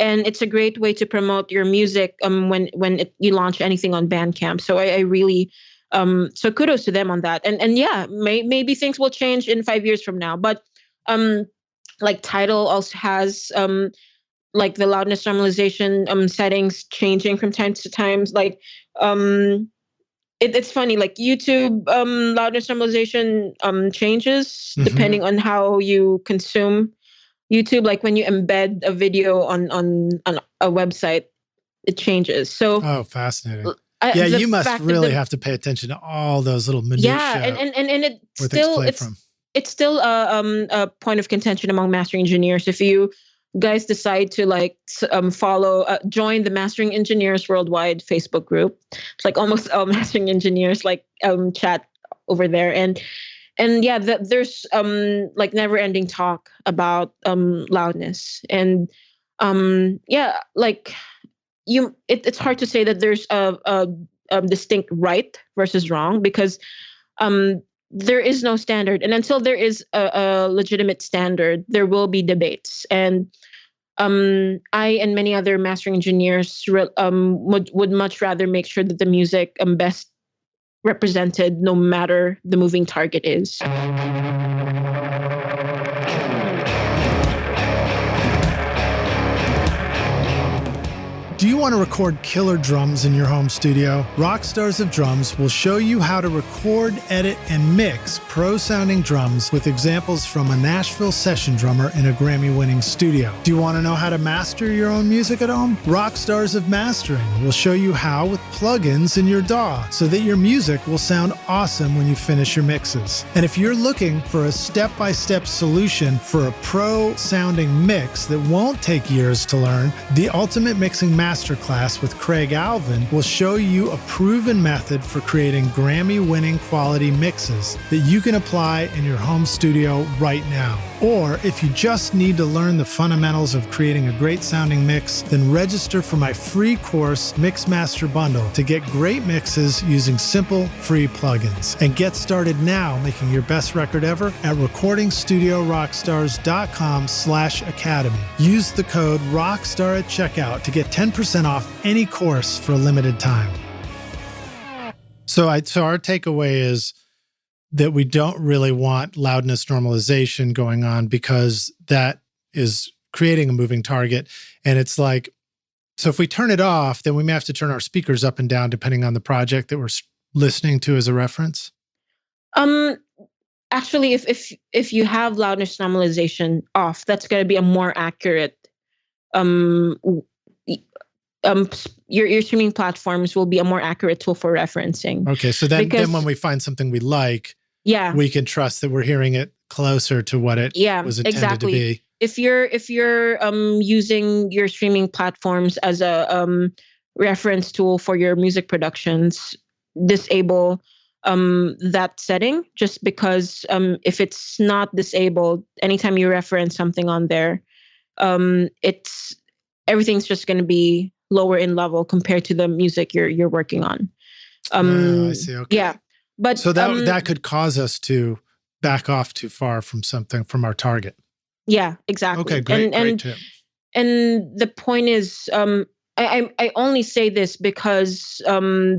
And it's a great way to promote your music when you launch anything on Bandcamp. So I really, so kudos to them on that. And yeah, maybe things will change in 5 years from now. But like Tidal also has like the loudness normalization settings changing from time to time. Like it's funny, like YouTube loudness normalization changes depending on how you consume YouTube. Like when you embed a video on a website, it changes. So
fascinating. You must really have to pay attention to all those little minutiae.
Yeah, and it's still a point of contention among mastering engineers. If you guys decide to like join the Mastering Engineers Worldwide Facebook group, it's like almost all mastering engineers like chat over there, and yeah, there's like never-ending talk about loudness, and yeah, like it's hard to say that there's a distinct right versus wrong because there is no standard, and until there is a legitimate standard, there will be debates. And I and many other mastering engineers would much rather make sure that the music best represented no matter the moving target is.
Do you want to record killer drums in your home studio? Rockstars of Drums will show you how to record, edit, and mix pro-sounding drums with examples from a Nashville session drummer in a Grammy-winning studio. Do you want to know how to master your own music at home? Rockstars of Mastering will show you how with plugins in your DAW so that your music will sound awesome when you finish your mixes. And if you're looking for a step-by-step solution for a pro-sounding mix that won't take years to learn, the Ultimate Mixing Masterclass with Craig Alvin will show you a proven method for creating Grammy-winning quality mixes that you can apply in your home studio right now. Or if you just need to learn the fundamentals of creating a great sounding mix, then register for my free course Mixmaster Bundle to get great mixes using simple free plugins. And get started now making your best record ever at recordingstudiorockstars.com/academy. Use the code ROCKSTAR at checkout to get 10% off any course for a limited time. So our takeaway is that we don't really want loudness normalization going on because that is creating a moving target. And it's like, so if we turn it off, then we may have to turn our speakers up and down depending on the project that we're listening to as a reference.
Actually, if you have loudness normalization off, that's going to be a more accurate your streaming platforms will be a more accurate tool for referencing.
Okay, so then when we find something we like, we can trust that we're hearing it closer to what it was intended to be.
If you're using your streaming platforms as a reference tool for your music productions, disable that setting, just because if it's not disabled, anytime you reference something on there, everything's just going to be lower in level compared to the music you're working on.
I see. Okay.
Yeah, but
so that could cause us to back off too far from our target.
Yeah, exactly.
Okay, great. Great tip.
And the point is, I only say this because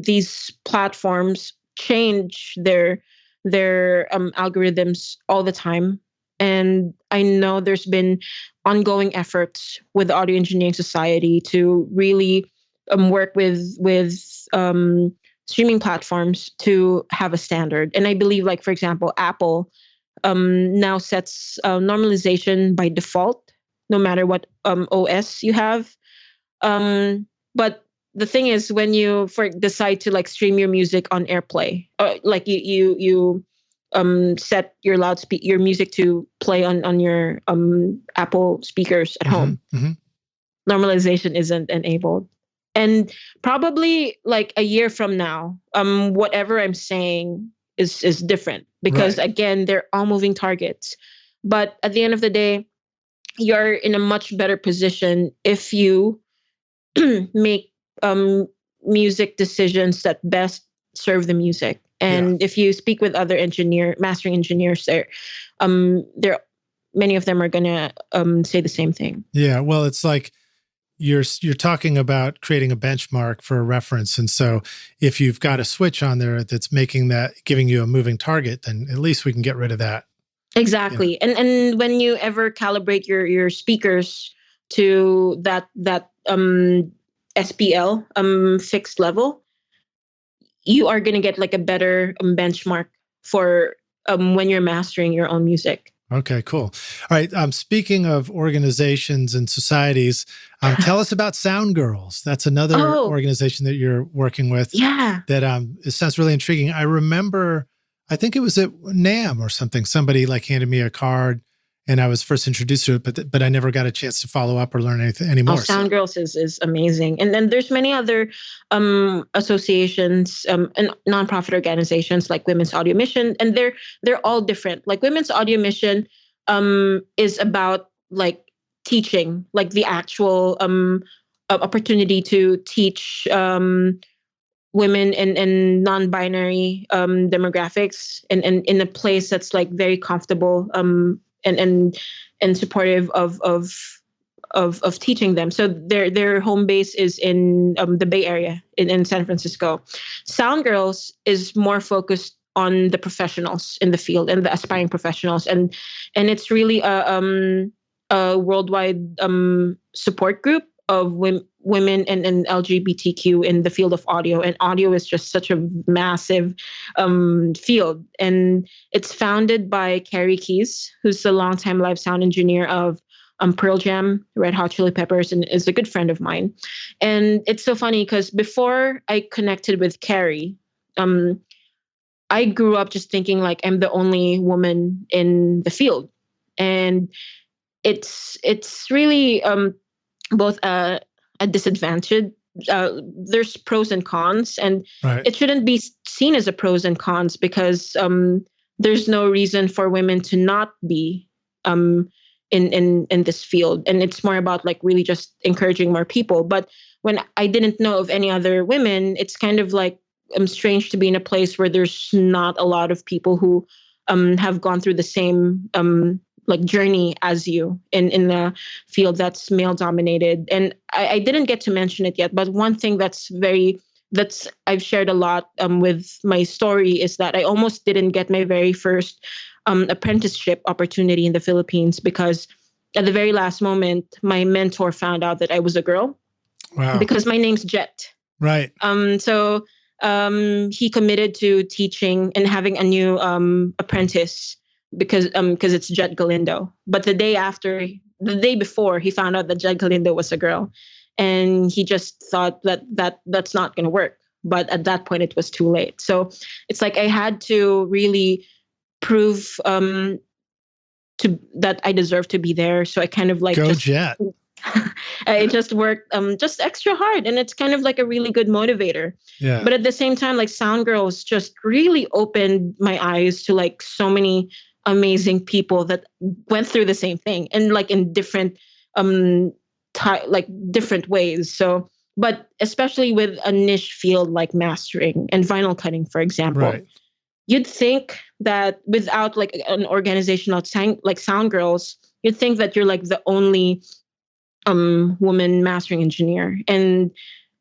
these platforms change their algorithms all the time. And I know there's been ongoing efforts with the Audio Engineering Society to really work with streaming platforms to have a standard. And I believe, like, for example, Apple now sets normalization by default, no matter what OS you have. But the thing is, when you decide to stream your music on AirPlay, like you set your music to play on your Apple speakers at home, normalization isn't enabled. And probably a year from now, whatever I'm saying is different because again, they're all moving targets. But at the end of the day, you're in a much better position if you make music decisions that best serve the music. And if you speak with other mastering engineers there, many of them are gonna say the same thing.
Yeah, well, it's like you're talking about creating a benchmark for a reference, and so if you've got a switch on there that's giving you a moving target, then at least we can get rid of that.
Exactly, and when you ever calibrate your speakers to that SPL fixed level, you are going to get a better benchmark for when you're mastering your own music.
Okay, cool. All right. Speaking of organizations and societies, tell us about SoundGirls. That's another organization that you're working with.
Yeah.
That it sounds really intriguing. I remember, I think it was at NAMM or something. Somebody handed me a card, and I was first introduced to it, but I never got a chance to follow up or learn anything anymore.
SoundGirls is amazing. And then there's many other associations and nonprofit organizations like Women's Audio Mission, and they're all different. Like Women's Audio Mission is about teaching, the actual opportunity to teach women and non-binary demographics and in a place that's very comfortable and supportive of teaching them. So their home base is in the Bay Area in San Francisco. SoundGirls is more focused on the professionals in the field and the aspiring professionals, and it's really a worldwide support group of women and LGBTQ in the field of audio. And audio is just such a massive field. And it's founded by Carrie Keys, who's a longtime live sound engineer of Pearl Jam, Red Hot Chili Peppers, and is a good friend of mine. And it's so funny because before I connected with Carrie, I grew up just thinking like I'm the only woman in the field. And it's really both a disadvantage. There's pros and cons, and it shouldn't be seen as a pros and cons because there's no reason for women to not be in this field. And it's more about like really just encouraging more people. But when I didn't know of any other women, it's kind of like strange to be in a place where there's not a lot of people who have gone through the same like journey as you in the field that's male dominated. And I didn't get to mention it yet, but one thing that's I've shared a lot with my story is that I almost didn't get my very first apprenticeship opportunity in the Philippines because at the very last moment, my mentor found out that I was a girl.
Wow.
Because my name's Jett.
Right.
So he committed to teaching and having a new apprentice because it's Jett Galindo. But the day before, he found out that Jett Galindo was a girl, and he just thought that's not going to work. But at that point, it was too late. So it's like I had to really prove that I deserve to be there. So I kind of like
go Jett.
I just worked just extra hard, and it's kind of like a really good motivator.
Yeah.
But at the same time, like SoundGirls just really opened my eyes to like so many amazing people that went through the same thing and like in different different ways. So, but especially with a niche field like mastering and vinyl cutting, for example, you'd think that without like an organization like SoundGirls, you'd think that you're like the only woman mastering engineer. And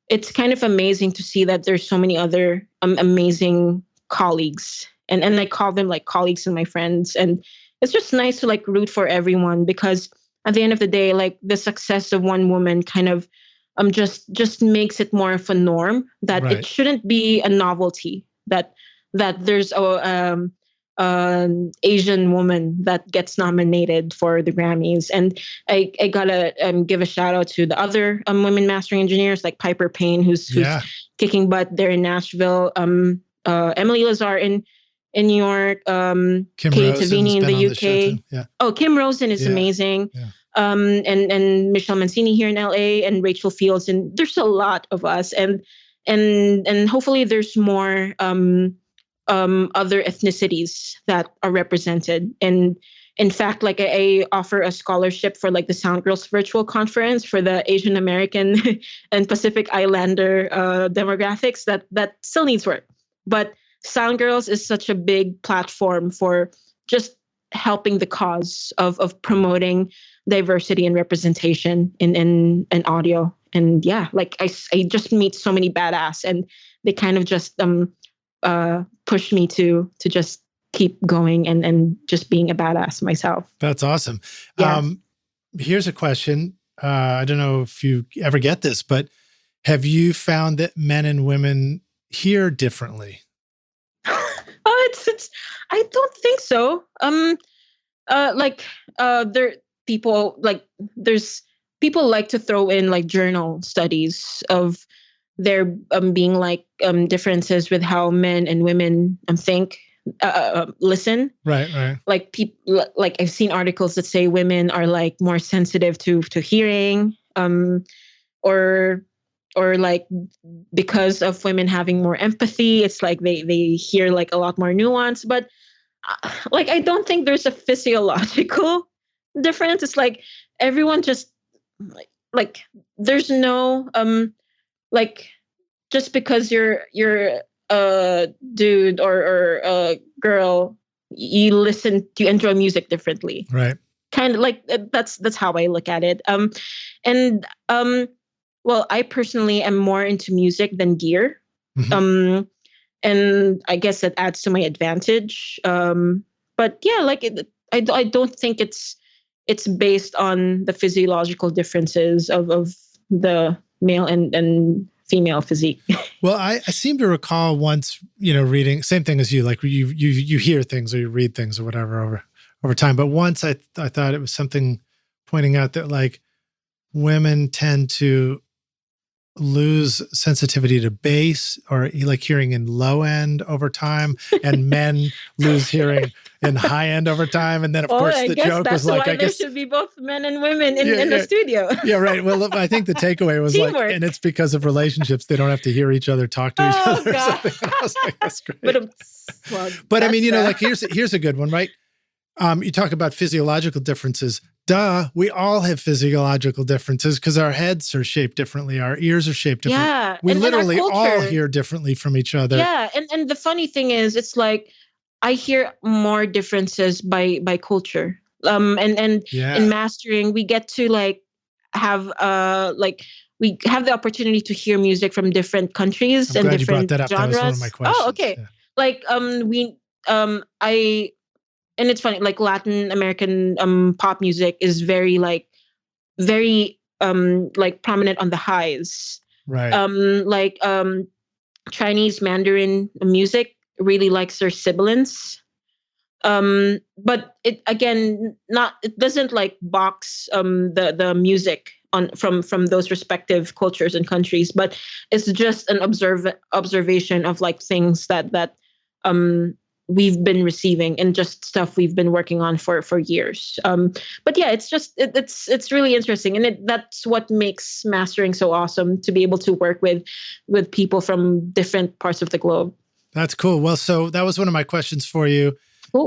it's kind of amazing to see that there's so many other amazing colleagues, and I call them like colleagues and my friends. And it's just nice to like root for everyone, because at the end of the day, like the success of one woman kind of just makes it more of a norm that it shouldn't be a novelty that there's an Asian woman that gets nominated for the Grammys. And I gotta give a shout out to the other women mastering engineers like Piper Payne, who's kicking butt there in Nashville, Emily Lazar in New York, Katie Tavini in the UK. Oh, Kim Rosen is amazing. Yeah. And Michelle Mancini here in LA, and Rachel Fields, and there's a lot of us, and hopefully there's more other ethnicities that are represented. And in fact, like I offer a scholarship for like the SoundGirls virtual conference for the Asian American and Pacific Islander demographics that still needs work. But SoundGirls is such a big platform for just helping the cause of promoting diversity and representation in audio. And yeah, like I just meet so many badass, and they kind of just push me to just keep going and just being a badass myself.
That's awesome.
Yeah.
Here's a question. I don't know if you ever get this, but have you found that men and women hear differently?
It's I don't think so. There people like there's people like to throw in like journal studies of there being like differences with how men and women think, listen.
Right.
Like people, like I've seen articles that say women are like more sensitive to hearing, or like because of women having more empathy, it's like they hear like a lot more nuance. But like I don't think there's a physiological difference. It's like everyone just like there's no like just because you're a dude or a girl, you enjoy music differently.
Right.
Kind of like that's how I look at it. Well, I personally am more into music than gear. Mm-hmm. And I guess that adds to my advantage. But yeah, like I don't think it's based on the physiological differences of the male and female physique.
Well, I seem to recall once, reading, same thing as you, like you hear things or you read things or whatever over time. But once I thought it was something pointing out that like women tend to lose sensitivity to bass or like hearing in low end over time, and men lose hearing in high end over time. And then of course the joke was like,
I guess there should be both men and women in the studio.
Yeah, right. Well, I think the takeaway was like, and it's because of relationships. They don't have to hear each other talk to each other. Or something. I was like, that's great. But I mean, like here's a good one, right? You talk about physiological differences. Duh, we all have physiological differences because our heads are shaped differently. Our ears are shaped differently.
Yeah.
We literally all hear differently from each other.
Yeah. And the funny thing is, it's like I hear more differences by culture. In mastering, we get to like have we have the opportunity to hear music from different countries and different genres. That was one of my questions. Oh, okay. Yeah. Like and it's funny, like Latin American pop music is very prominent on the highs.
Right.
Chinese Mandarin music really likes their sibilants. But it doesn't like box the music from those respective cultures and countries, but it's just an observation of like things that we've been receiving and just stuff we've been working on for years. But yeah, it's just, it's really interesting. And that's what makes mastering so awesome, to be able to work with people from different parts of the globe.
That's cool. Well, so that was one of my questions for you.
Cool.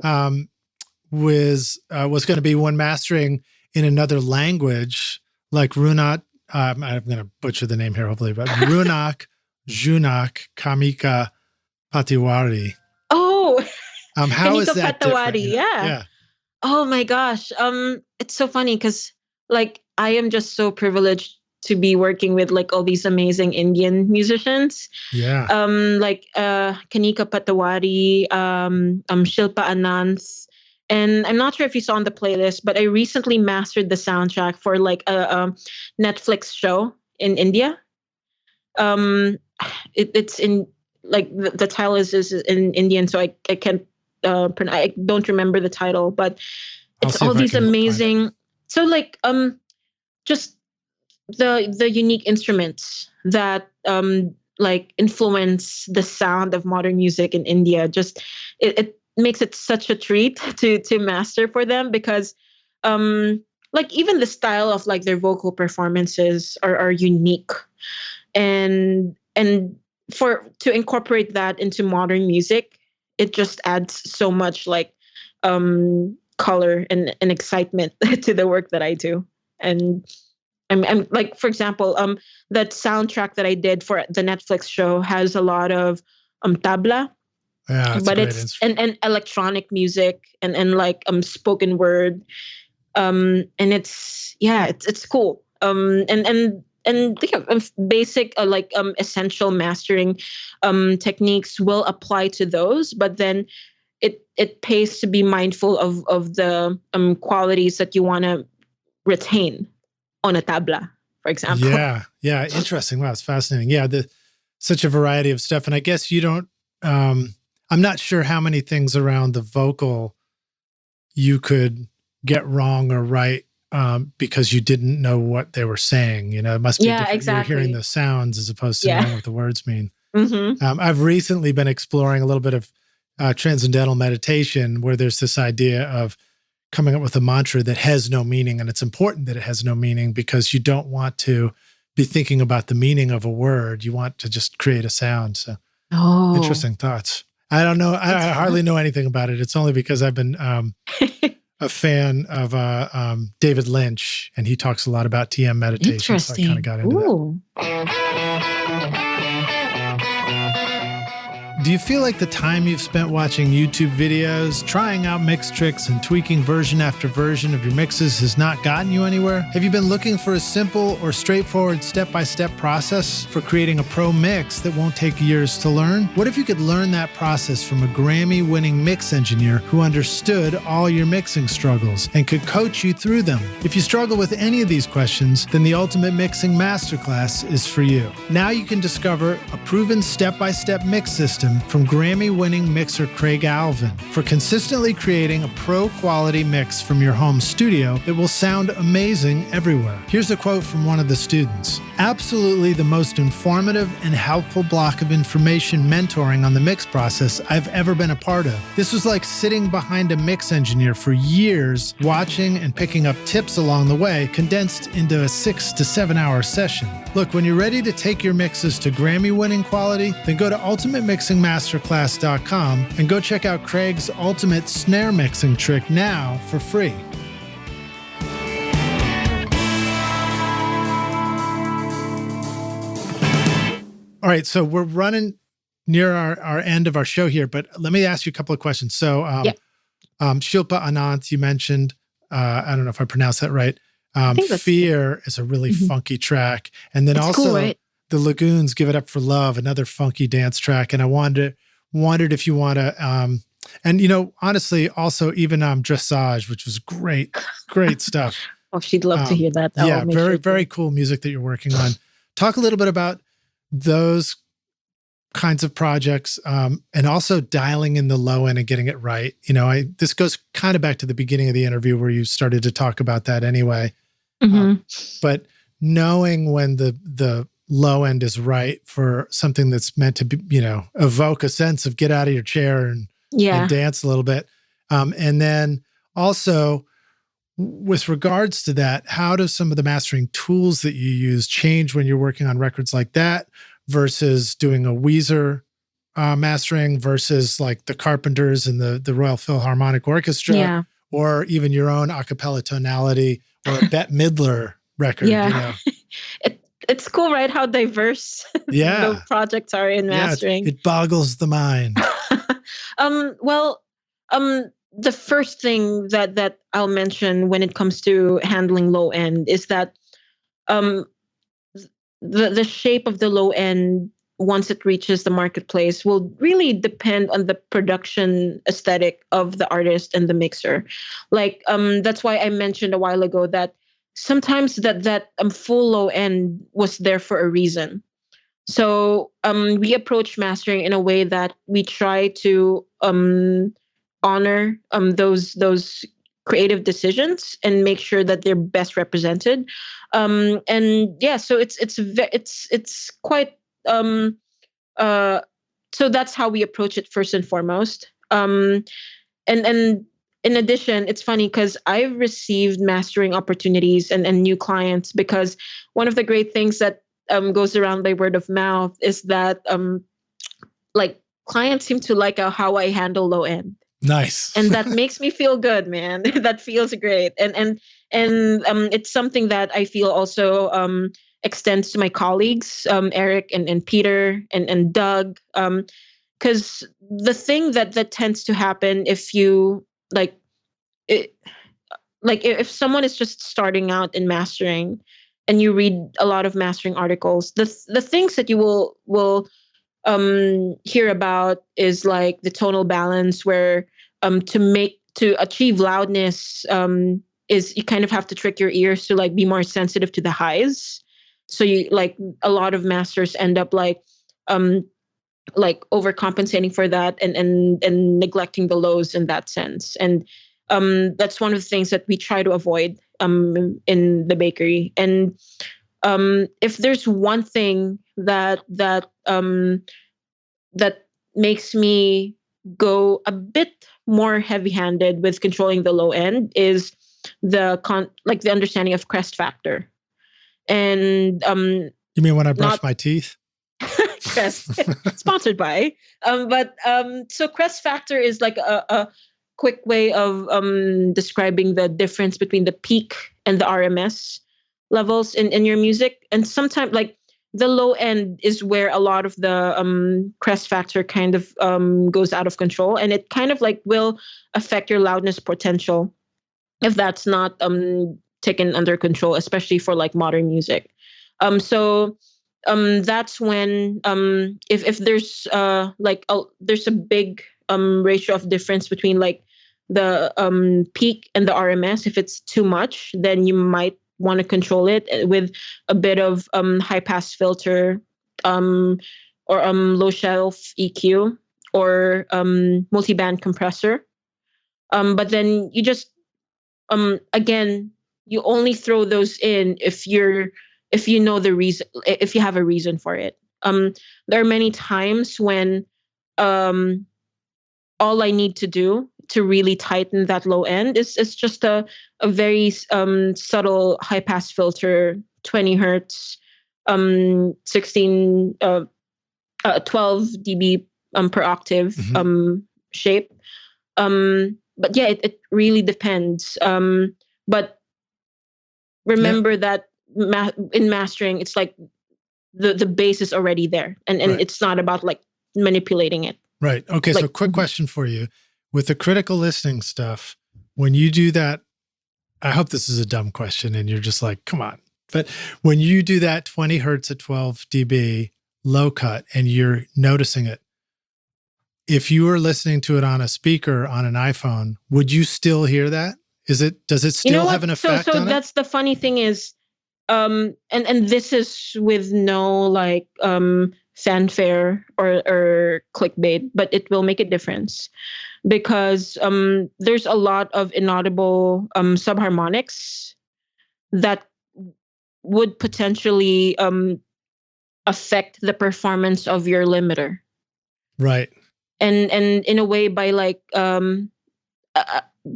Was going to be when mastering in another language, like Runat, I'm going to butcher the name here, hopefully, but Runak, Junak, Kamika, Patiwari.
Oh,
how is that different?
Yeah. Oh my gosh. It's so funny because like I am just so privileged to be working with like all these amazing Indian musicians.
Yeah.
Kanika Patawari, Shilpa Anand. And I'm not sure if you saw on the playlist, but I recently mastered the soundtrack for like a Netflix show in India. It's in like the title is in Indian, so I can't I don't remember the title, but it's all these amazing. So like just the unique instruments that like influence the sound of modern music in India. Just it makes it such a treat to master for them, because like even the style of like their vocal performances are unique, and to incorporate that into modern music, it just adds so much like color and excitement to the work that I do. And I'm like, for example, that soundtrack that I did for the Netflix show has a lot of tabla, but it's and electronic music and like spoken word, and it's cool. And basic essential mastering techniques will apply to those, but then it pays to be mindful of the qualities that you want to retain on a tabla, for example.
Yeah, interesting. Wow, it's fascinating. Yeah, such a variety of stuff, and I guess you don't. I'm not sure how many things around the vocal you could get wrong or right. Because you didn't know what they were saying, it must be different.
Exactly.
You're hearing the sounds as opposed to knowing what the words mean.
Mm-hmm.
I've recently been exploring a little bit of transcendental meditation, where there's this idea of coming up with a mantra that has no meaning, and it's important that it has no meaning because you don't want to be thinking about the meaning of a word. You want to just create a sound. So, interesting thoughts. I don't know. I hardly know anything about it. It's only because I've been a fan of David Lynch, and he talks a lot about TM meditation. So I kind of got into that. Do you feel like the time you've spent watching YouTube videos, trying out mix tricks, and tweaking version after version of your mixes has not gotten you anywhere? Have you been looking for a simple or straightforward step-by-step process for creating a pro mix that won't take years to learn? What if you could learn that process from a Grammy-winning mix engineer who understood all your mixing struggles and could coach you through them? If you struggle with any of these questions, then the Ultimate Mixing Masterclass is for you. Now you can discover a proven step-by-step mix system from Grammy-winning mixer Craig Alvin for consistently creating a pro-quality mix from your home studio that will sound amazing everywhere. Here's a quote from one of the students. Absolutely the most informative and helpful block of information mentoring on the mix process I've ever been a part of. This was like sitting behind a mix engineer for years, watching and picking up tips along the way, condensed into a 6 to 7 hour session. Look, when you're ready to take your mixes to Grammy-winning quality, then go to ultimatemixingmasterclass.com and go check out Craig's ultimate snare mixing trick now for free. All right, so we're running near our end of our show here, but let me ask you a couple of questions. So, Shilpa Anant, you mentioned, I don't know if I pronounced that right. Fear is a really funky track. And then also cool, right? The Lagoons, Give It Up for Love, another funky dance track. And I wondered if you want to, and, you know, honestly, also even Dressage, which was great stuff.
Oh, she'd love to hear that.
Yeah, very cool music that you're working on. Talk a little bit about those kinds of projects, and also dialing in the low end and getting it right. You know, this goes kind of back to the beginning of the interview where you started to talk about that anyway. Mm-hmm. But knowing when the low end is right for something that's meant to be, you know, evoke a sense of get out of your chair and dance a little bit. And then also with regards to that, how do some of the mastering tools that you use change when you're working on records like that versus doing a Weezer mastering versus like the Carpenters and the Royal Philharmonic Orchestra, or even your own a cappella tonality or a Bette Midler record? You know?
It's cool, right? How diverse the projects are in mastering.
It boggles the mind.
The first thing that I'll mention when it comes to handling low end is that the shape of the low end, once it reaches the marketplace, will really depend on the production aesthetic of the artist and the mixer. Like, that's why I mentioned a while ago that sometimes that full low end was there for a reason. So we approach mastering in a way that we try to honor those creative decisions and make sure that they're best represented. So it's quite so that's how we approach it first and foremost. And in addition, it's funny because I've received mastering opportunities and new clients, because one of the great things that goes around by word of mouth is that like clients seem to like how I handle low end.
Nice.
And that makes me feel good, man. That feels great. And it's something that I feel also extends to my colleagues, Eric and Peter and Doug. Because the thing that tends to happen if you if someone is just starting out in mastering and you read a lot of mastering articles, the things that you will hear about is like the tonal balance, where to achieve loudness is you kind of have to trick your ears to like be more sensitive to the highs. So you like a lot of masters end up like overcompensating for that and neglecting the lows in that sense. And that's one of the things that we try to avoid in the bakery. And if there's one thing that makes me go a bit more heavy-handed with controlling the low end is the understanding of crest factor. And
you mean when I brush my teeth?
Crest, sponsored by. So crest factor is like a quick way of describing the difference between the peak and the RMS levels in your music. And sometimes, like, the low end is where a lot of the crest factor kind of goes out of control, and it kind of like will affect your loudness potential if that's not taken under control, especially for like modern music. So that's when if there's there's a big ratio of difference between like the peak and the RMS. If it's too much, then you might want to control it with a bit of high pass filter or low shelf EQ or multi-band compressor. But then you just again, you only throw those in if you know the reason, if you have a reason for it. There are many times when all I need to do to really tighten that low end is just a very subtle high pass filter, 20 hertz, 16, 12 dB per octave shape. But yeah, it really depends. But remember that in mastering, it's like the bass is already there, and right. It's not about like manipulating it.
Right. Okay. Like, so quick question for you. With the critical listening stuff, when you do that, I hope this is a dumb question and you're just like, come on. But when you do that 20 hertz at 12 dB low cut and you're noticing it, if you were listening to it on a speaker on an iPhone, would you still hear that? Does it still have an effect on it?
So that's the funny thing is, and this is with no like fanfare or clickbait, but it will make a difference because there's a lot of inaudible subharmonics that would potentially affect the performance of your limiter.
Right.
And in a way, by like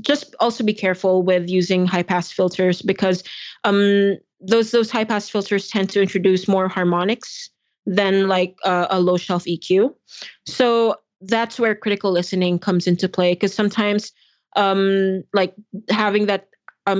just also be careful with using high pass filters because those high pass filters tend to introduce more harmonics than like a low shelf EQ. So that's where critical listening comes into play because sometimes like having that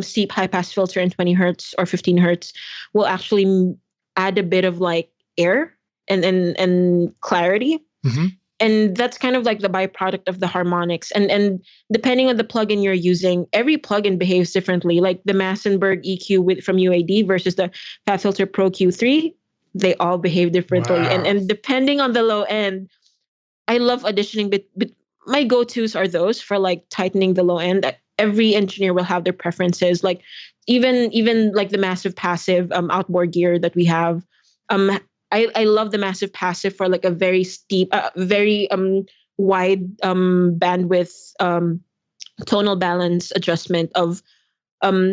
steep high pass filter in 20 hertz or 15 hertz will actually add a bit of like air and clarity. Mm-hmm. And that's kind of like the byproduct of the harmonics. And depending on the plugin you're using, every plugin behaves differently. Like the Massenburg EQ from UAD versus the FabFilter Pro Q3, they all behave differently. Wow. And depending on the low end, I love auditioning, but my go-tos are those for like tightening the low end. Every engineer will have their preferences. Like even like the massive passive outboard gear that we have. I love the massive passive for like a very steep, very wide bandwidth tonal balance adjustment of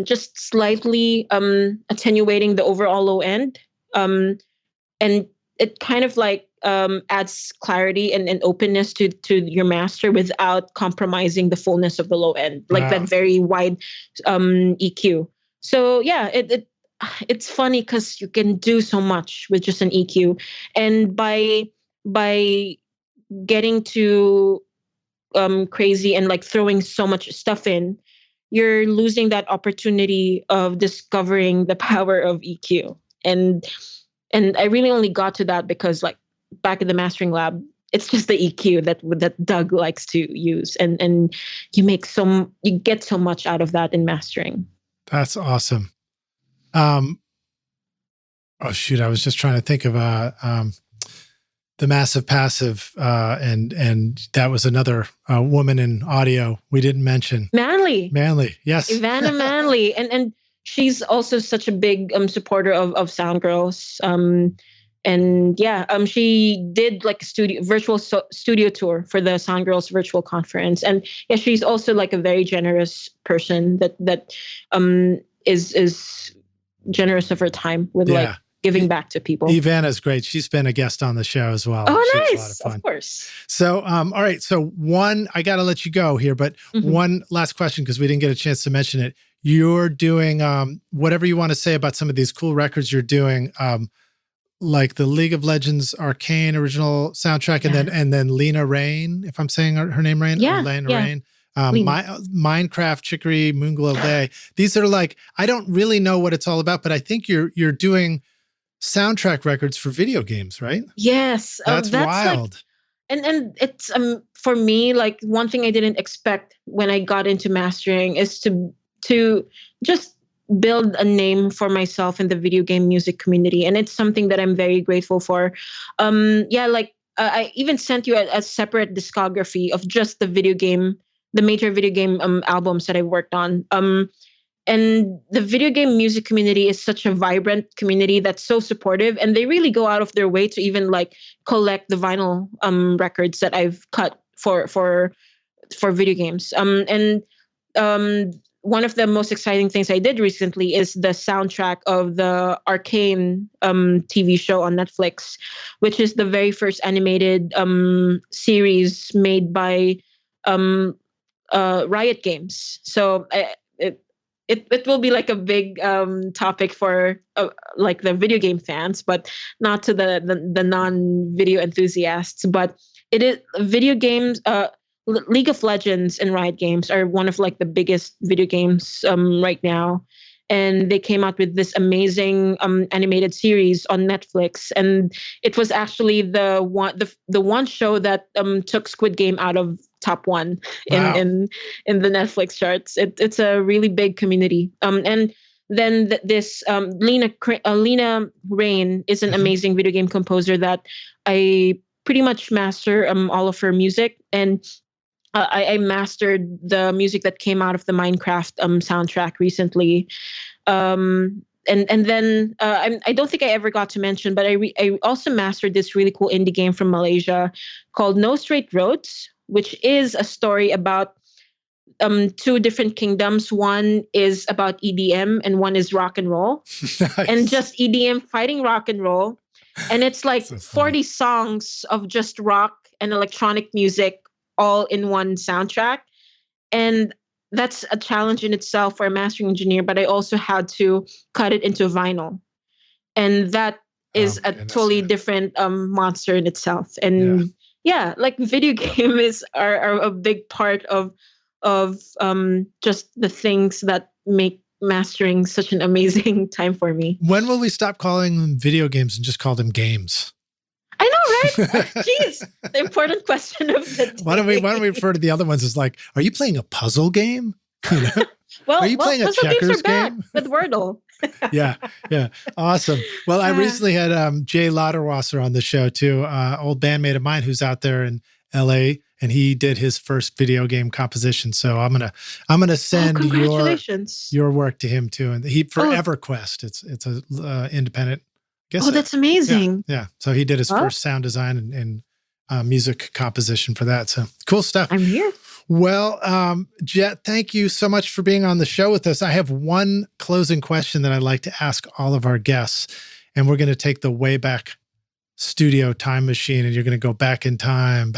just slightly attenuating the overall low end. And it kind of like adds clarity and openness to your master without compromising the fullness of the low end, like that very wide EQ. So yeah, it's funny because you can do so much with just an EQ, and by getting too crazy and like throwing so much stuff in, you're losing that opportunity of discovering the power of EQ. And I really only got to that because like back in the mastering lab, it's just the EQ that Doug likes to use, and you get so much out of that in mastering.
That's awesome. Oh shoot! I was just trying to think of the massive passive, and that was another woman in audio we didn't mention.
Manley,
yes,
Ivana Manley, and she's also such a big supporter of SoundGirls. And yeah, she did like a virtual studio tour for the SoundGirls virtual conference, and yeah, she's also like a very generous person that is generous of her time with like giving back to people.
Ivana's great. She's been a guest on the show as well.
Oh,
nice.
A lot of fun. Of course.
So, all right. So I got to let you go here, but one last question, because we didn't get a chance to mention it. You're doing whatever you want to say about some of these cool records you're doing, like the League of Legends Arcane original soundtrack, and then Lena Rain, if I'm saying her name right.
Yeah.
Lena Rain. Minecraft, Chicory, Moonglow Bay. These are like, I don't really know what it's all about, but I think you're doing soundtrack records for video games, right?
Yes,
That's wild.
Like, and it's for me, like, one thing I didn't expect when I got into mastering is to just build a name for myself in the video game music community, and it's something that I'm very grateful for. Yeah, like, I even sent you a separate discography of just the major video game albums that I worked on. And the video game music community is such a vibrant community that's so supportive, and they really go out of their way to even like collect the vinyl records that I've cut for video games. And one of the most exciting things I did recently is the soundtrack of the Arcane TV show on Netflix, which is the very first animated series made by Riot Games. So it will be like a big topic for like the video game fans, but not to the non-video enthusiasts. But it is video games. League of Legends and Riot Games are one of like the biggest video games right now, and they came out with this amazing animated series on Netflix, and it was actually the one show that took Squid Game out of top one in the Netflix charts. It's a really big community. And then this Lena Rain is an amazing video game composer that I pretty much master all of her music, and I mastered the music that came out of the Minecraft soundtrack recently. And then I don't think I ever got to mention, but I also mastered this really cool indie game from Malaysia called No Straight Roads, which is a story about two different kingdoms. One is about EDM and one is rock and roll. Nice. And just EDM fighting rock and roll. And it's like so 40 songs of just rock and electronic music all in one soundtrack. And that's a challenge in itself for a mastering engineer, but I also had to cut it into vinyl. And that is totally different monster in itself. And yeah, like video games are a big part of just the things that make mastering such an amazing time for me.
When will we stop calling them video games and just call them games?
I know, right? Jeez, the important question of the day.
Why don't we refer to the other ones as like, are you playing a puzzle game? You know?
Are you playing a checkers game with Wordle?
Yeah. Awesome. Well, I recently had Jay Lauderwasser on the show too, old bandmate of mine who's out there in LA, and he did his first video game composition. So I'm gonna send your work to him too. And he for EverQuest. It's a independent.
That's amazing.
Yeah. So he did his first sound design and music composition for that. So cool stuff.
I'm here.
Well, Jett, thank you so much for being on the show with us. I have one closing question that I'd like to ask all of our guests, and we're going to take the Wayback Studio time machine, and you're going to go back in time.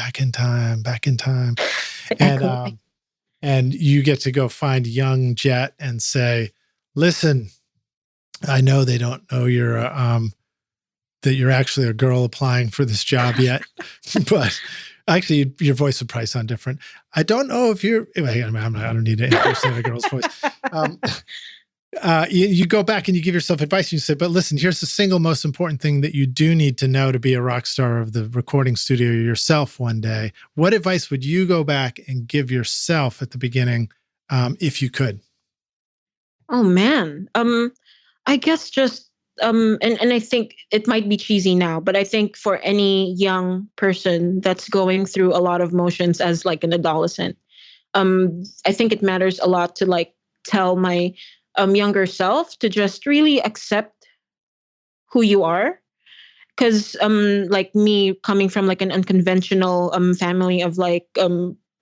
And you get to go find young Jett and say, listen, I know they don't know that you're actually a girl applying for this job yet, but actually your voice would probably sound different. I don't know if you're, I don't need to impersonate a girl's voice. You go back and you give yourself advice and you say, but listen, here's the single most important thing that you do need to know to be a rock star of the recording studio yourself one day. What advice would you go back and give yourself at the beginning if you could?
Oh man. I guess just, and I think it might be cheesy now, but I think for any young person that's going through a lot of motions as like an adolescent, I think it matters a lot to like tell my younger self to just really accept who you are. Because like me coming from like an unconventional family of like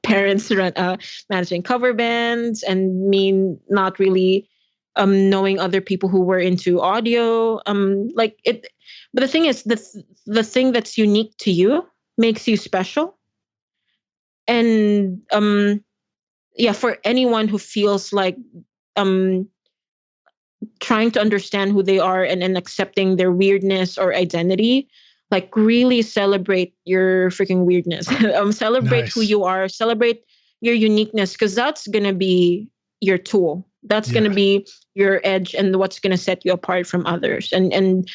parents managing cover bands, and me not really knowing other people who were into audio, but the thing is, the thing that's unique to you makes you special. And for anyone who feels like trying to understand who they are and accepting their weirdness or identity, like really celebrate your freaking weirdness. Celebrate who you are, celebrate your uniqueness, because that's gonna be your tool That's going to be your edge and what's going to set you apart from others, and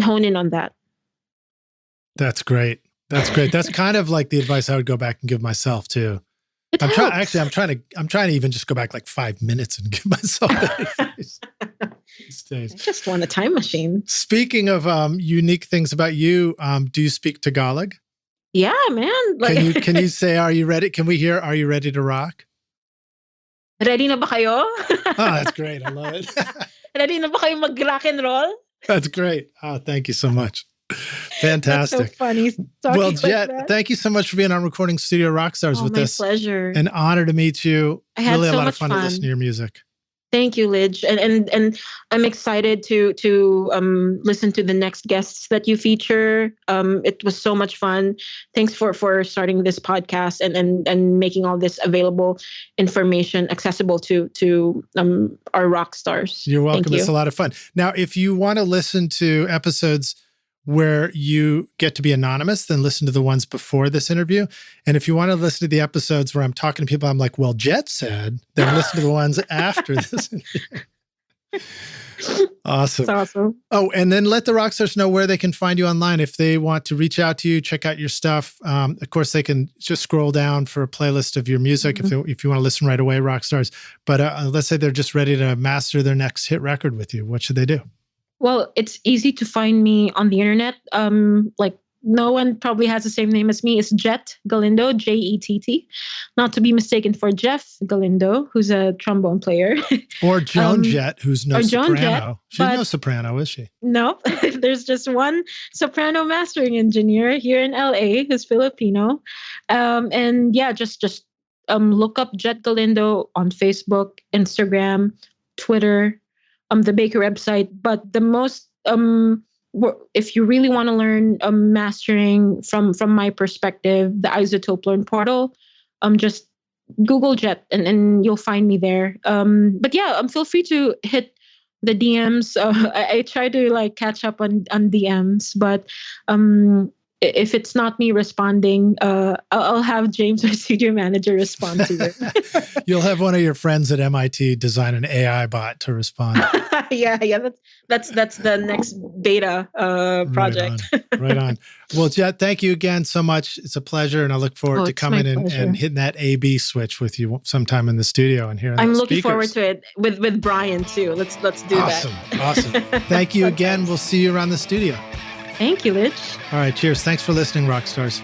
hone in on that.
That's great. That's great. That's kind of like the advice I would go back and give myself too. I'm trying to even just go back like 5 minutes and give myself that advice.
I just want a time machine.
Speaking of unique things about you, do you speak Tagalog?
Yeah, man.
Like, can you say, are you ready? Can we hear, are you ready to rock?
Ready na ba kayo?
Oh, that's great. I love it.
Ready na ba kayo mag-rock and roll?
That's great. Oh, thank you so much. Fantastic.
That's so funny.
Well, Jett, thank you so much for being on Recording Studio Rockstars with us.
My pleasure.
An honor to meet you.
I had
really
so
a lot
much
of fun to listen to your music.
Thank you, Lidge. And I'm excited to listen to the next guests that you feature. It was so much fun. Thanks for starting this podcast and making all this available information accessible to our rock stars.
You're welcome. It's a lot of fun. Now, if you want to listen to episodes where you get to be anonymous, then listen to the ones before this interview. And if you want to listen to the episodes where I'm talking to people, I'm like, well, Jett said, then listen to the ones after this interview. Awesome.
That's awesome.
Oh, and then let the rock stars know where they can find you online. If they want to reach out to you, check out your stuff. Of course, they can just scroll down for a playlist of your music if you want to listen right away, rock stars. But let's say they're just ready to master their next hit record with you. What should they do?
Well, it's easy to find me on the internet. Like no one probably has the same name as me. It's Jett Galindo, Jett. Not to be mistaken for Jeff Galindo, who's a trombone player.
Or Joan Jett, who's no soprano.
Jett,
She's no soprano, is she?
No, there's just one soprano mastering engineer here in LA who's Filipino. And yeah, just look up Jett Galindo on Facebook, Instagram, Twitter, the Baker website. But the most, if you really want to learn mastering from my perspective, the I-Zotope Learn portal, just Google Jett and you'll find me there. But yeah, feel free to hit the DMs. I try to catch up on DMs, but if it's not me responding, I'll have James, my studio manager, respond to it.
You'll have one of your friends at MIT design an AI bot to respond.
Yeah. That's the next beta project.
Right on. Well, Jett, thank you again so much. It's a pleasure, and I look forward to coming in and hitting that A/B switch with you sometime in the studio and hearing.
I'm looking forward to it with Brian too. Let's do that.
Awesome. Thank you again. We'll see you around the studio.
Thank you, Lidge.
All right, cheers. Thanks for listening, Rockstars.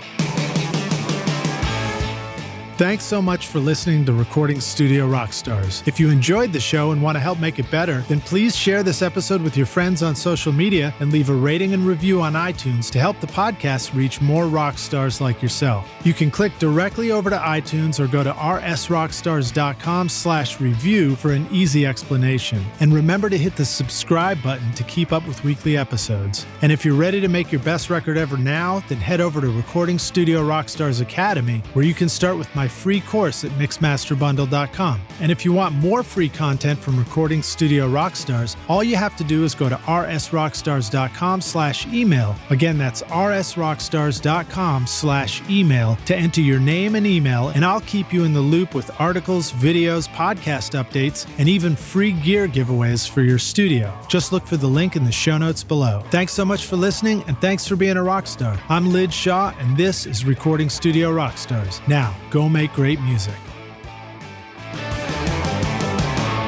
Thanks so much for listening to Recording Studio Rockstars. If you enjoyed the show and want to help make it better, then please share this episode with your friends on social media and leave a rating and review on iTunes to help the podcast reach more rock stars like yourself. You can click directly over to iTunes or go to rsrockstars.com/review for an easy explanation. And remember to hit the subscribe button to keep up with weekly episodes. And if you're ready to make your best record ever now, then head over to Recording Studio Rockstars Academy, where you can start with my free course at mixmasterbundle.com. And if you want more free content from Recording Studio Rockstars, all you have to do is go to rsrockstars.com/email. Again, that's rsrockstars.com/email to enter your name and email, and I'll keep you in the loop with articles, videos, podcast updates, and even free gear giveaways for your studio. Just look for the link in the show notes below. Thanks so much for listening, and thanks for being a rock star. I'm Lidge Shaw, and this is Recording Studio Rockstars. Now, go make great music.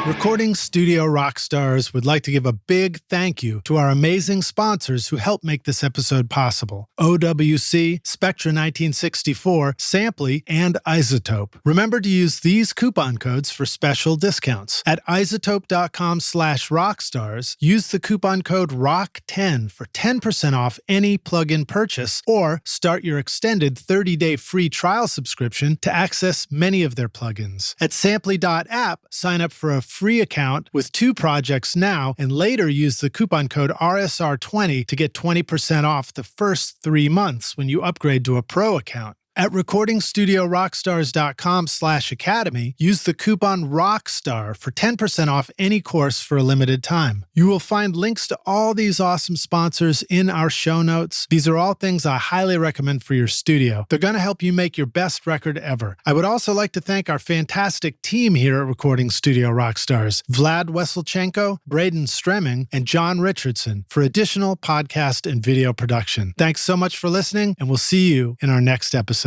Recording Studio Rockstars would like to give a big thank you to our amazing sponsors who help make this episode possible: OWC, Spectra 1964, Samply, and I-Zotope. Remember to use these coupon codes for special discounts. At izotope.com/rockstars, use the coupon code ROCK10 for 10% off any plug-in purchase, or start your extended 30-day free trial subscription to access many of their plugins. At Samply.app, sign up for a free account with 2 projects now, and later use the coupon code RSR20 to get 20% off the first 3 months when you upgrade to a pro account. At recordingstudiorockstars.com/academy, use the coupon ROCKSTAR for 10% off any course for a limited time. You will find links to all these awesome sponsors in our show notes. These are all things I highly recommend for your studio. They're going to help you make your best record ever. I would also like to thank our fantastic team here at Recording Studio Rockstars, Vlad Weselchenko, Braden Stremming, and John Richardson, for additional podcast and video production. Thanks so much for listening, and we'll see you in our next episode.